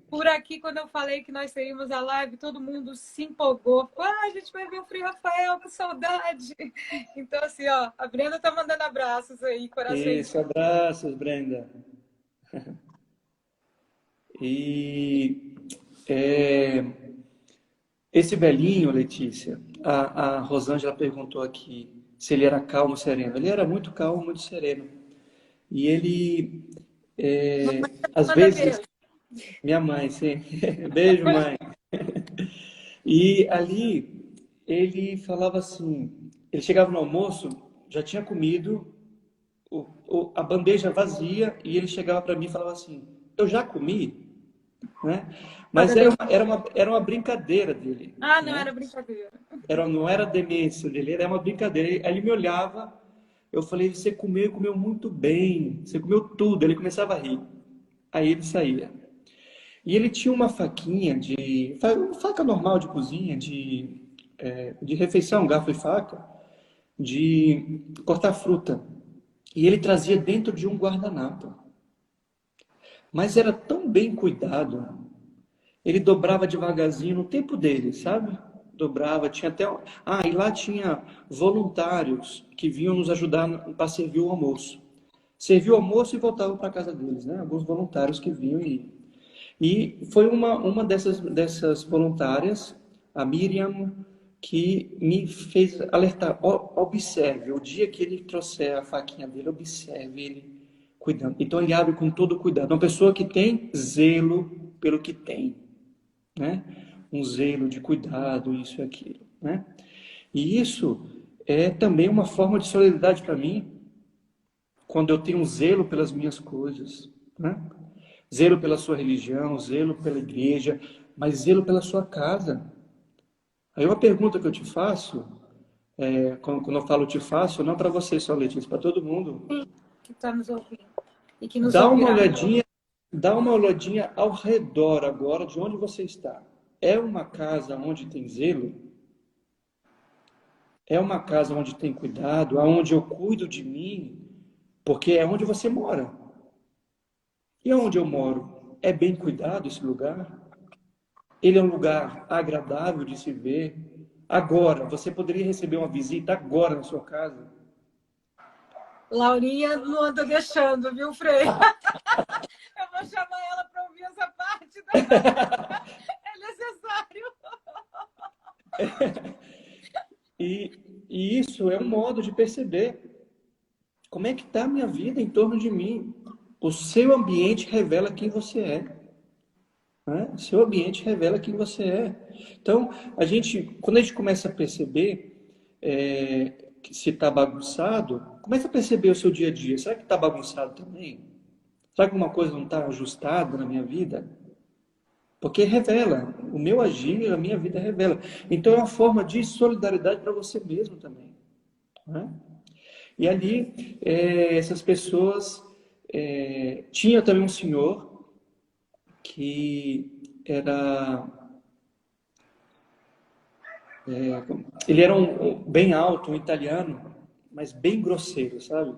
Por aqui, quando eu falei que nós teríamos a live, todo mundo se empolgou. Ficou, a gente vai ver o Frei Rafael, com saudade. Então, assim, ó, a Brenda tá mandando abraços aí, corações. Isso, abraços, Brenda. E é, esse velhinho, Letícia, a Rosângela perguntou aqui se ele era calmo, sereno. Ele era muito calmo, muito sereno. E ele, às Manda vezes, beijo. minha mãe, sim. Beijo, mãe. E ali ele falava assim, ele chegava no almoço, já tinha comido, a bandeja vazia, e ele chegava para mim e falava assim, eu já comi, né? Mas era uma brincadeira dele, Ah, não, né? era brincadeira. Não era demência dele, era uma brincadeira. Aí ele me olhava, eu falei, você comeu e comeu muito bem, você comeu tudo. Ele começava a rir. Aí ele saía. E ele tinha uma faquinha faca normal de cozinha, de refeição, garfo e faca, de cortar fruta. E ele trazia dentro de um guardanapo. Mas era tão bem cuidado. Ele dobrava devagarzinho no tempo dele, sabe? Dobrava, tinha até. Ah, e lá tinha voluntários que vinham nos ajudar para servir o almoço. Servia o almoço e voltavam para a casa deles, né? Alguns voluntários que vinham e foi uma dessas voluntárias, a Miriam que me fez alertar. Observe, o dia que ele trouxer a faquinha dele, observe ele cuidando. Então ele abre com todo cuidado. Uma pessoa que tem zelo pelo que tem, né? Um zelo de cuidado, isso e aquilo, né? E isso é também uma forma de solidariedade para mim, quando eu tenho um zelo pelas minhas coisas, né? Zelo pela sua religião, zelo pela igreja, mas zelo pela sua casa. Aí uma pergunta que eu te faço, quando eu falo te faço, não para você só, Letícia, para todo mundo. Que está nos ouvindo e que nos Dá uma ouvirá. olhadinha, dá uma olhadinha ao redor agora de onde você está. É uma casa onde tem zelo? É uma casa onde tem cuidado, aonde eu cuido de mim? Porque é onde você mora. E onde eu moro? É bem cuidado esse lugar? Ele é um lugar agradável de se ver? Agora, você poderia receber uma visita agora na sua casa? Laurinha não anda deixando, viu, Frei? Eu vou chamar ela para ouvir essa parte. É necessário. E isso é um modo de perceber como é que está a minha vida em torno de mim. O seu ambiente revela quem você é. Né? O seu ambiente revela quem você é. Então, quando a gente começa a perceber que se está bagunçado, começa a perceber o seu dia a dia. Será que está bagunçado também? Será que alguma coisa não está ajustada na minha vida? Porque revela. O meu agir, a minha vida revela. Então, é uma forma de solidariedade para você mesmo também. Né? E ali, essas pessoas... tinha também um senhor que era... ele era bem alto, um italiano, mas bem grosseiro, sabe?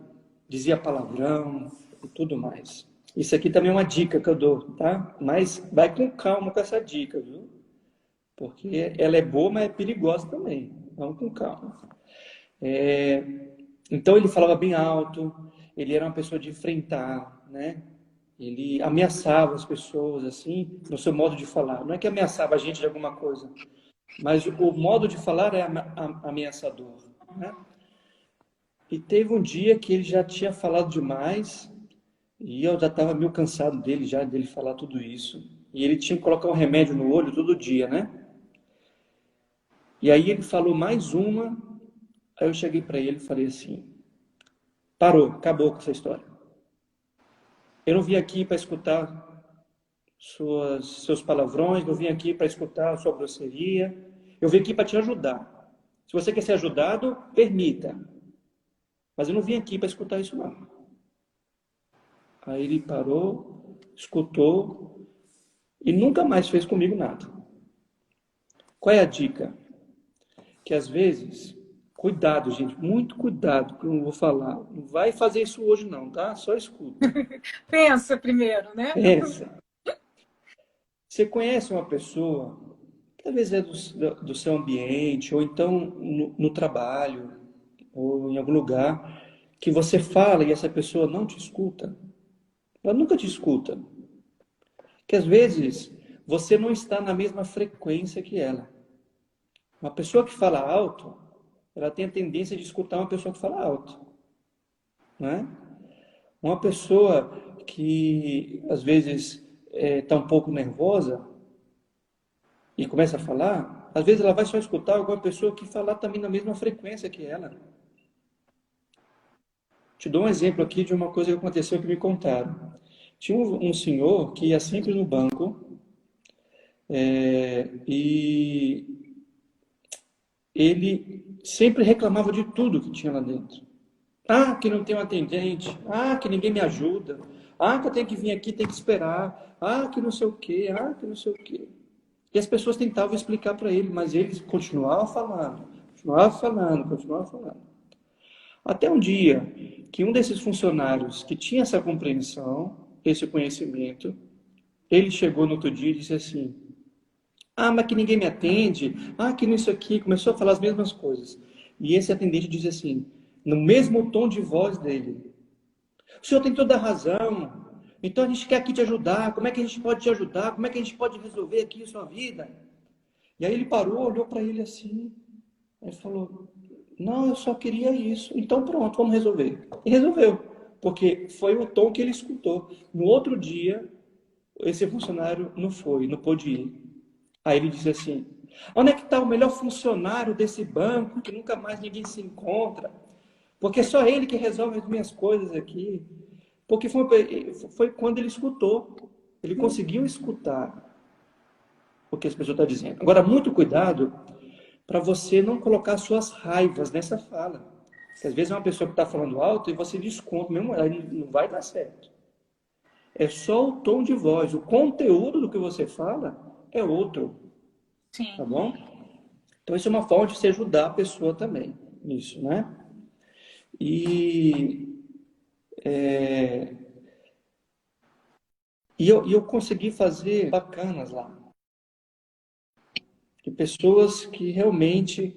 Dizia palavrão e tudo mais. Isso aqui também é uma dica que eu dou, tá? Mas vai com calma com essa dica, viu? Porque ela é boa, mas é perigosa também. Vamos com calma. Então ele falava bem alto, ele era uma pessoa de enfrentar, né? Ele ameaçava as pessoas, assim, no seu modo de falar. Não é que ameaçava a gente de alguma coisa, mas o modo de falar é ameaçador, né? E teve um dia que ele já tinha falado demais e eu já estava meio cansado dele falar tudo isso. E ele tinha que colocar um remédio no olho todo dia, né? E aí ele falou mais uma, aí eu cheguei para ele e falei assim: parou, acabou com essa história. Eu não vim aqui para escutar seus palavrões, não vim aqui para escutar a sua grosseria. Eu vim aqui para te ajudar. Se você quer ser ajudado, permita. Mas eu não vim aqui para escutar isso, não. Aí ele parou, escutou e nunca mais fez comigo nada. Qual é a dica? Que às vezes, cuidado, gente, muito cuidado com o que eu vou falar. Não vai fazer isso hoje, não, tá? Só escuta. Pensa primeiro, né? Pensa. Você conhece uma pessoa que às vezes é do seu ambiente, ou então no trabalho, ou em algum lugar, que você fala e essa pessoa não te escuta. Ela nunca te escuta. Que às vezes você não está na mesma frequência que ela. Uma pessoa que fala alto, ela tem a tendência de escutar uma pessoa que fala alto. Né? Uma pessoa que às vezes está um pouco nervosa e começa a falar, às vezes ela vai só escutar alguma pessoa que falar também na mesma frequência que ela. Te dou um exemplo aqui de uma coisa que aconteceu que me contaram. Tinha um senhor que ia sempre no banco e ele sempre reclamava de tudo que tinha lá dentro. Ah, que não tem um atendente. Ah, que ninguém me ajuda. Ah, que eu tenho que vir aqui, tenho que esperar. Ah, que não sei o quê. Ah, que não sei o quê. E as pessoas tentavam explicar para ele, mas ele continuava falando, continuava falando, continuava falando. Até um dia que um desses funcionários que tinha essa compreensão, esse conhecimento, ele chegou no outro dia e disse assim: ah, mas que ninguém me atende. Ah, que nisso aqui. Começou a falar as mesmas coisas. E esse atendente disse assim, no mesmo tom de voz dele: o senhor tem toda a razão. Então a gente quer aqui te ajudar. Como é que a gente pode te ajudar? Como é que a gente pode resolver aqui a sua vida? E aí ele parou, olhou para ele assim. Ele falou, não, eu só queria isso. Então pronto, vamos resolver. E resolveu, porque foi o tom que ele escutou. No outro dia, esse funcionário não foi, não pôde ir. Aí ele disse assim, onde é que está o melhor funcionário desse banco que nunca mais ninguém se encontra? Porque é só ele que resolve as minhas coisas aqui. Porque foi quando ele escutou. Ele conseguiu escutar o que as pessoas estão dizendo. Agora, muito cuidado para você não colocar suas raivas nessa fala. Porque às vezes é uma pessoa que está falando alto e você desconta, mesmo aí não vai dar certo. É só o tom de voz. O conteúdo do que você fala é outro. Tá Sim. bom? Então, isso é uma forma de você ajudar a pessoa também nisso, né? E, eu consegui fazer bacanas lá. De pessoas que realmente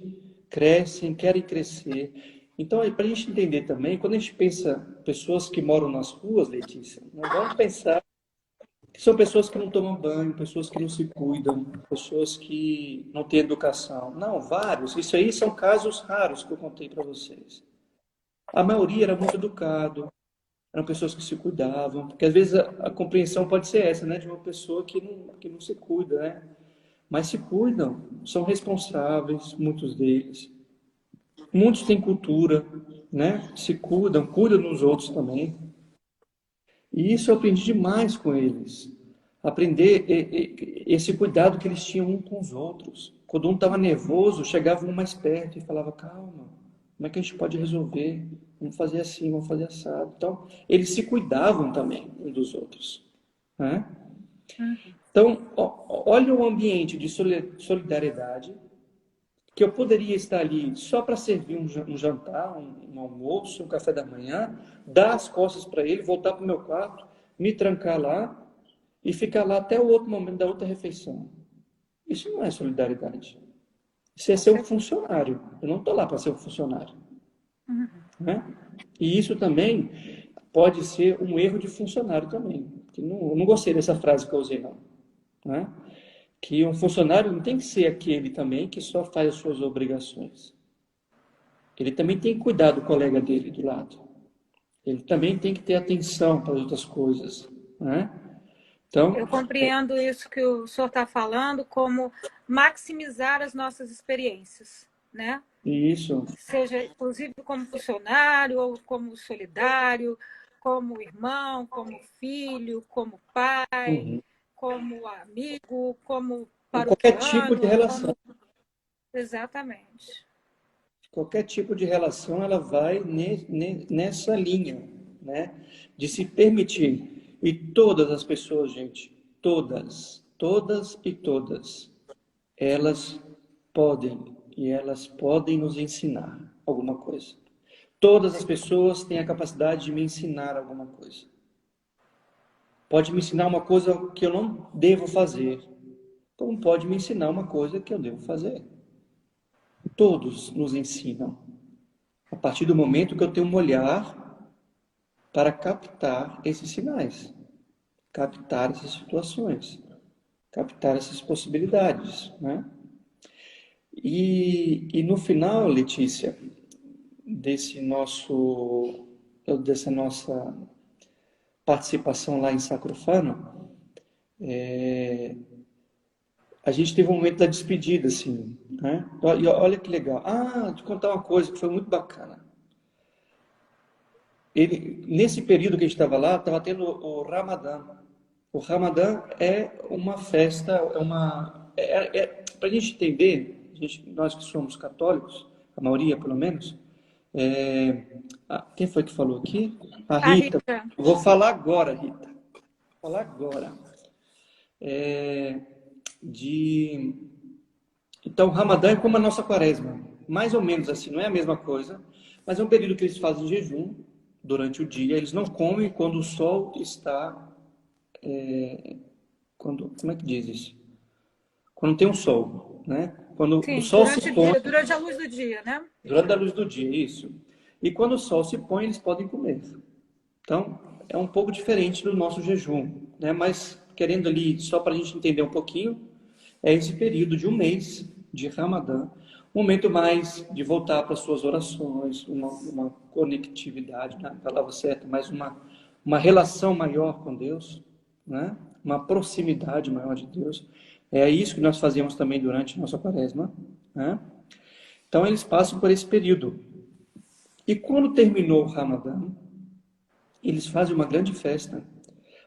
crescem, querem crescer. Então, para a gente entender também, quando a gente pensa pessoas que moram nas ruas, Letícia, nós vamos pensar que são pessoas que não tomam banho, pessoas que não se cuidam, pessoas que não têm educação. Não, vários. Isso aí são casos raros que eu contei para vocês. A maioria era muito educado, eram pessoas que se cuidavam, porque às vezes a compreensão pode ser essa, né, de uma pessoa que não se cuida, né? Mas se cuidam, são responsáveis, muitos deles. Muitos têm cultura, né? Se cuidam, cuidam dos outros também. E isso eu aprendi demais com eles. Aprender esse cuidado que eles tinham um com os outros. Quando um estava nervoso, chegava um mais perto e falava, calma, como é que a gente pode resolver? Vamos fazer assim, vamos fazer assado. Então, eles se cuidavam também um dos outros, né? Então, olha o ambiente de solidariedade, que eu poderia estar ali só para servir um jantar, um almoço, um café da manhã, dar as costas para ele, voltar para o meu quarto, me trancar lá e ficar lá até o outro momento da outra refeição. Isso não é solidariedade. Isso é ser um funcionário. Eu não estou lá para ser um funcionário. Né? E isso também pode ser um erro de funcionário também. Eu não gostei dessa frase que eu usei, não. Né? Que um funcionário não tem que ser aquele também que só faz as suas obrigações. Ele também tem que cuidar do colega dele do lado. Ele também tem que ter atenção para as outras coisas, né? Eu Então, compreendo isso que o senhor está falando como maximizar as nossas experiências, né? isso. Seja inclusive como funcionário, ou como solidário, como irmão, como filho, como pai, Uhum. como amigo, como Qualquer tipo de paroquiano, relação. como... Exatamente. Qualquer tipo de relação, ela vai nessa linha, né? De se permitir. E todas as pessoas, gente, todas e todas, elas elas podem nos ensinar alguma coisa. Todas as pessoas têm a capacidade de me ensinar alguma coisa. Pode me ensinar uma coisa que eu não devo fazer, como pode me ensinar uma coisa que eu devo fazer. Todos nos ensinam. A partir do momento que eu tenho um olhar para captar esses sinais, captar essas situações, captar essas possibilidades, né? E no final, Letícia, dessa nossa participação lá em Sacrofano, a gente teve um momento da despedida, assim, né? E olha que legal. Ah, te contar uma coisa que foi muito bacana. Nesse período que a gente estava lá, estava tendo o Ramadã. O Ramadã é uma festa, para a gente entender, nós que somos católicos, a maioria pelo menos, quem foi que falou aqui? A A Rita. Rita. Vou falar agora, Rita. Vou falar agora. É, de Então, o Ramadã é como a nossa quaresma, mais ou menos assim, não é a mesma coisa, mas é um período que eles fazem jejum durante o dia, eles não comem quando o sol está, como é que diz isso? Quando tem um sol, né? Quando o Sim, sol se durante o põe, dia, durante a luz do dia, né? durante a luz do dia, isso. E quando o sol se põe, eles podem comer. Então, é um pouco diferente do nosso jejum, né? Mas, querendo ali, só para a gente entender um pouquinho, é esse período de um mês de Ramadã, momento mais de voltar para as suas orações, uma conectividade, na palavra certa, mas uma relação maior com Deus, né? Uma proximidade maior de Deus. É isso que nós fazemos também durante a nossa quaresma, né? Então, eles passam por esse período. E quando terminou o Ramadã, eles fazem uma grande festa.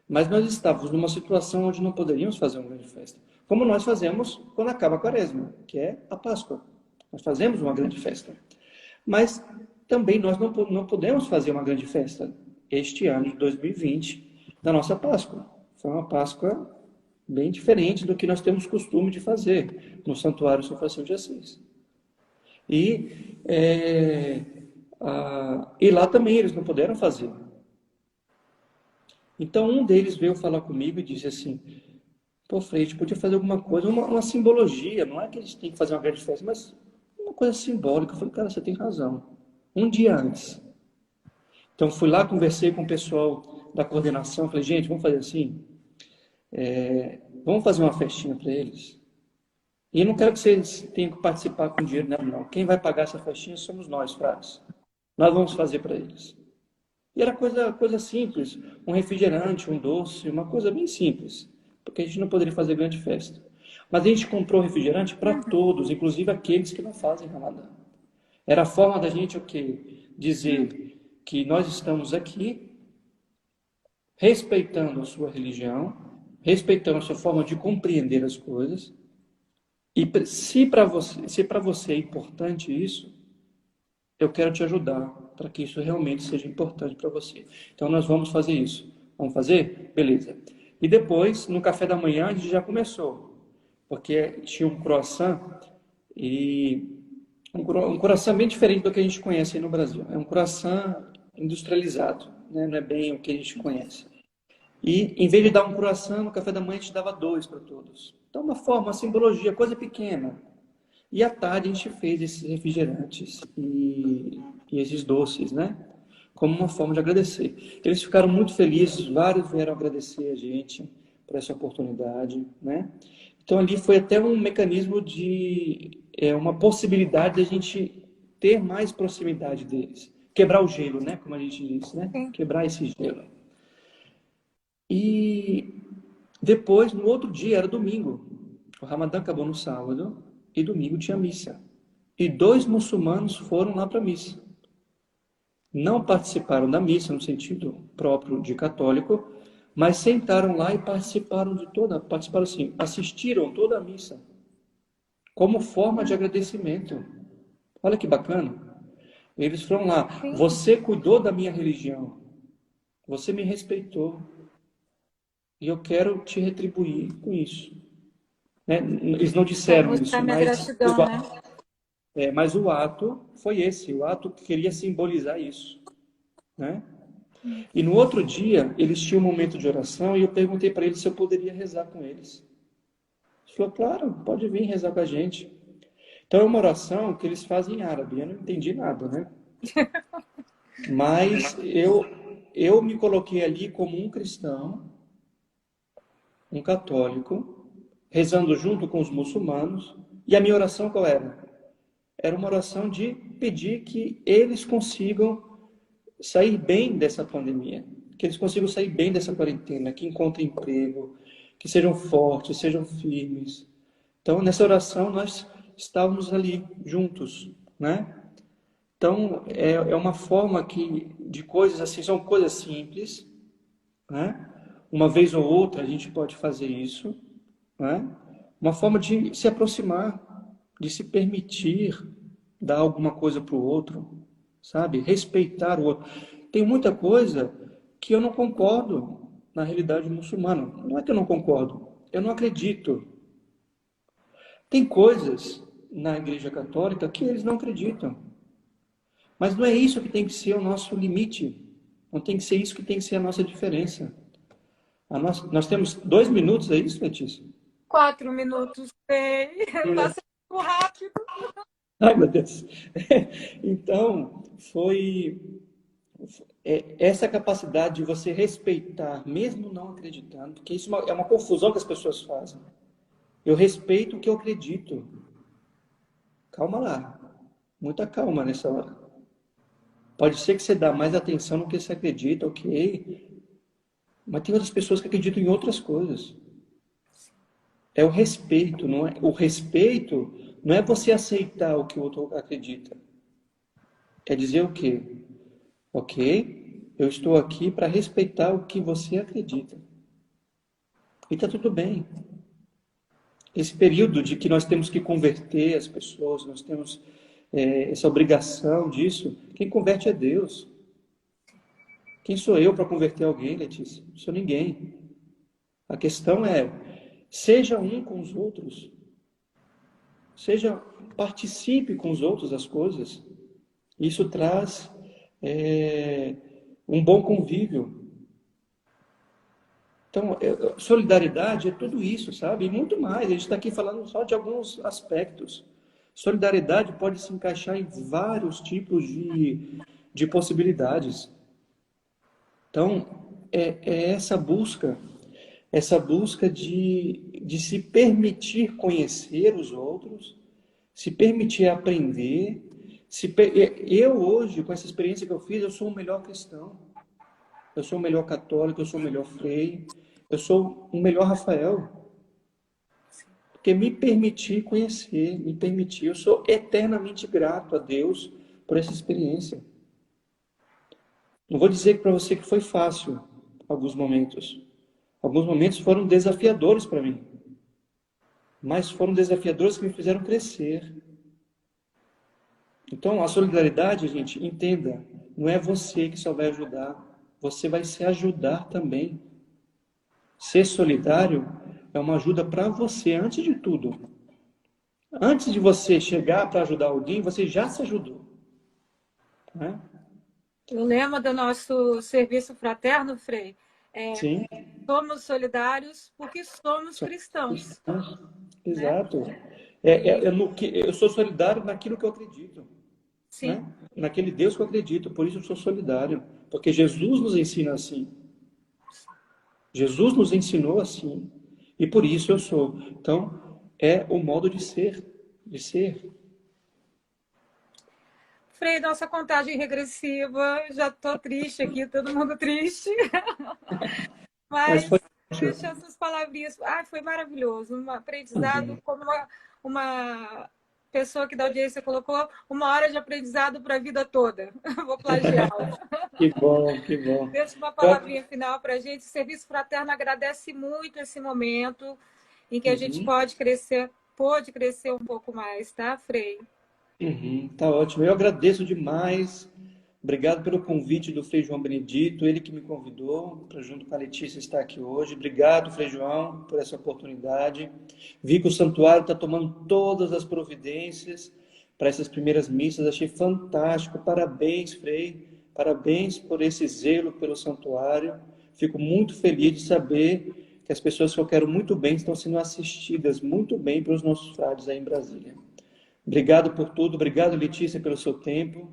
Mas nós estávamos numa situação onde não poderíamos fazer uma grande festa. Como nós fazemos quando acaba a quaresma, que é a Páscoa. Nós fazemos uma grande festa. Mas também nós não podemos fazer uma grande festa este ano de 2020 da nossa Páscoa. Foi uma Páscoa bem diferente do que nós temos costume de fazer no Santuário São Francisco de Assis. E lá também eles não puderam fazer. Então um deles veio falar comigo e disse assim: pô, Frei, a gente podia fazer alguma coisa, uma simbologia, não é que a gente tem que fazer uma grande festa, mas uma coisa simbólica. Eu falei, cara, você tem razão. Um dia antes. Então fui lá, conversei com o pessoal da coordenação, falei, gente, vamos fazer assim, vamos fazer uma festinha para eles. E eu não quero que vocês tenham que participar com dinheiro, não. Quem vai pagar essa festinha somos nós, frades. Nós vamos fazer para eles. E era coisa simples, um refrigerante, um doce, uma coisa bem simples, porque a gente não poderia fazer grande festa. Mas a gente comprou refrigerante para todos, inclusive aqueles que não fazem Ramadã. Era a forma da gente o quê? Dizer que nós estamos aqui respeitando a sua religião, respeitando a sua forma de compreender as coisas. E se para você é importante isso, eu quero te ajudar para que isso realmente seja importante para você. Então nós vamos fazer isso. Vamos fazer? Beleza. E depois, no café da manhã, a gente já começou. Porque tinha um croissant e um croissant bem diferente do que a gente conhece aí no Brasil. É um croissant industrializado, né? Não é bem o que a gente conhece. E em vez de dar um croissant no café da manhã, a gente dava 2 para todos. Então, uma simbologia, coisa pequena. E à tarde a gente fez esses refrigerantes e esses doces, né? Como uma forma de agradecer. Eles ficaram muito felizes, vários vieram agradecer a gente por essa oportunidade, né? Então ali foi até um mecanismo de uma possibilidade de a gente ter mais proximidade deles. Quebrar o gelo, né? Como a gente diz, né? Sim. Quebrar esse gelo. E depois, no outro dia, era domingo. O Ramadã acabou no sábado e domingo tinha missa. E 2 muçulmanos foram lá para a missa. Não participaram da missa no sentido próprio de católico, mas sentaram lá e participaram assim, assistiram toda a missa, como forma de agradecimento. Olha que bacana. Eles foram lá, você cuidou da minha religião, você me respeitou, e eu quero te retribuir com isso. Né? Eles não disseram isso, Gratidão, né? Mas o ato foi esse, o ato queria simbolizar isso, né? E no outro dia, eles tinham um momento de oração e eu perguntei para eles se eu poderia rezar com eles. Ele falou, claro, pode vir rezar com a gente. Então é uma oração que eles fazem em árabe, eu não entendi nada, né? Mas eu me coloquei ali como um cristão, um católico, rezando junto com os muçulmanos, e a minha oração qual era? Era uma oração de pedir que eles consigam sair bem dessa pandemia, que eles consigam sair bem dessa quarentena, que encontrem emprego, que sejam fortes, sejam firmes. Então, nessa oração, nós estávamos ali juntos, né? Então, é uma forma de coisas assim, são coisas simples, né? Uma vez ou outra a gente pode fazer isso, né? Uma forma de se aproximar, de se permitir dar alguma coisa para o outro, sabe? Respeitar o outro. Tem muita coisa que eu não concordo na realidade muçulmana. Não é que eu não concordo, eu não acredito. Tem coisas na Igreja Católica que eles não acreditam. Mas não é isso que tem que ser o nosso limite. Não tem que ser isso que tem que ser a nossa diferença. Nós temos 2 minutos, é isso, Letícia? 4 minutos, passa muito rápido. Ai, meu Deus. Então, foi essa capacidade de você respeitar, mesmo não acreditando, porque isso é uma confusão que as pessoas fazem. Eu respeito o que eu acredito. calma lá. Muita calma nessa hora. Pode ser que você dá mais atenção no que você acredita, ok. Mas tem outras pessoas que acreditam em outras coisas. É o respeito, não é? O respeito não é você aceitar o que o outro acredita. É dizer o quê? Ok, eu estou aqui para respeitar o que você acredita. E está tudo bem. Esse período de que nós temos que converter as pessoas, nós temos essa obrigação disso, quem converte é Deus. Quem sou eu para converter alguém, Letícia? Não sou ninguém. A questão é, seja um com os outros. Participe com os outros das coisas. Isso traz um bom convívio. Então, solidariedade é tudo isso, sabe? E muito mais. A gente está aqui falando só de alguns aspectos. Solidariedade pode se encaixar em vários tipos de possibilidades. Então, é essa busca de se permitir conhecer os outros, se permitir aprender. Eu hoje, com essa experiência que eu fiz, eu sou o melhor cristão. Eu sou o melhor católico, eu sou o melhor Frei, eu sou o melhor Rafael. Porque me permitir conhecer, me permitir. Eu sou eternamente grato a Deus por essa experiência. Não vou dizer para você que foi fácil, alguns momentos. Alguns momentos foram desafiadores para mim. Mas foram desafiadores que me fizeram crescer. Então, a solidariedade, gente, entenda, não é você que só vai ajudar. Você vai se ajudar também. Ser solidário é uma ajuda para você, antes de tudo. Antes de você chegar para ajudar alguém, você já se ajudou. Né? O lema do nosso serviço fraterno, Frei, Sim. somos solidários porque somos cristãos. Exato. Eu sou solidário naquilo que eu acredito. Sim. Né? Naquele Deus que eu acredito. Por isso eu sou solidário. Porque Jesus nos ensina assim. Jesus nos ensinou assim. E por isso eu sou. Então, é o modo de ser. De ser. Frei, nossa contagem regressiva. Já estou triste aqui, todo mundo triste. Mas foi deixa essas palavrinhas. Foi maravilhoso. Um aprendizado, como uma pessoa que da audiência colocou, 1 hora de aprendizado para a vida toda. Vou plagiar. Que bom, que bom. Deixa uma palavrinha final para a gente. O Serviço Fraterno agradece muito esse momento em que a gente pôde crescer um pouco mais, tá, Frei? Tá ótimo. Eu agradeço demais. Obrigado pelo convite do Frei João Benedito, ele que me convidou para, junto com a Letícia, estar aqui hoje. Obrigado, Frei João, por essa oportunidade. Vi que o santuário está tomando todas as providências para essas primeiras missas. Achei fantástico. Parabéns, Frei. Parabéns por esse zelo pelo santuário. Fico muito feliz de saber que as pessoas que eu quero muito bem estão sendo assistidas muito bem pelos nossos frades aí em Brasília. Obrigado por tudo. Obrigado, Letícia, pelo seu tempo.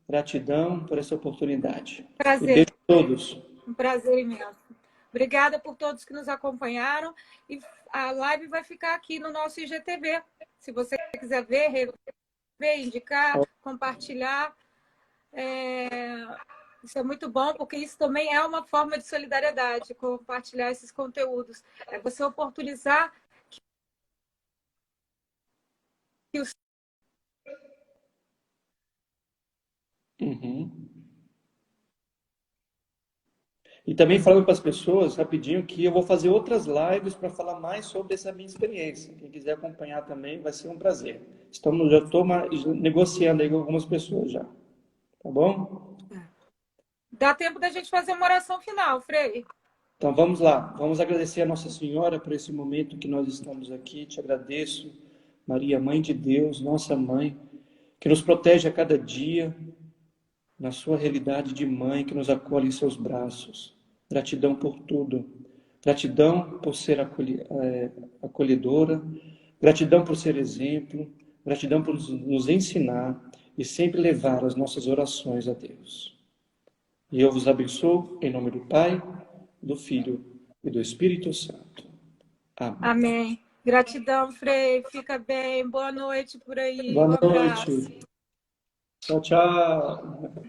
Gratidão por essa oportunidade. Prazer. E beijo a todos. Um prazer imenso. Obrigada por todos que nos acompanharam. E a live vai ficar aqui no nosso IGTV. Se você quiser ver, indicar, compartilhar. Isso é muito bom, porque isso também é uma forma de solidariedade, compartilhar esses conteúdos. É você oportunizar que os E também falando para as pessoas, rapidinho, que eu vou fazer outras lives para falar mais sobre essa minha experiência. Quem quiser acompanhar também, vai ser um prazer. Já estou negociando aí com algumas pessoas já. Tá bom? Dá tempo da gente fazer uma oração final, Frei. Então vamos lá. Vamos agradecer a Nossa Senhora por esse momento que nós estamos aqui. Te agradeço, Maria, Mãe de Deus, nossa Mãe, que nos protege a cada dia, na sua realidade de mãe que nos acolhe em seus braços. Gratidão por tudo. Gratidão por ser acolhedora. Gratidão por ser exemplo. Gratidão por nos ensinar e sempre levar as nossas orações a Deus. E eu vos abençoo em nome do Pai, do Filho e do Espírito Santo. Amém. Amém. Gratidão, Frei. Fica bem. Boa noite por aí. Boa Um abraço. noite. Tchau, tchau.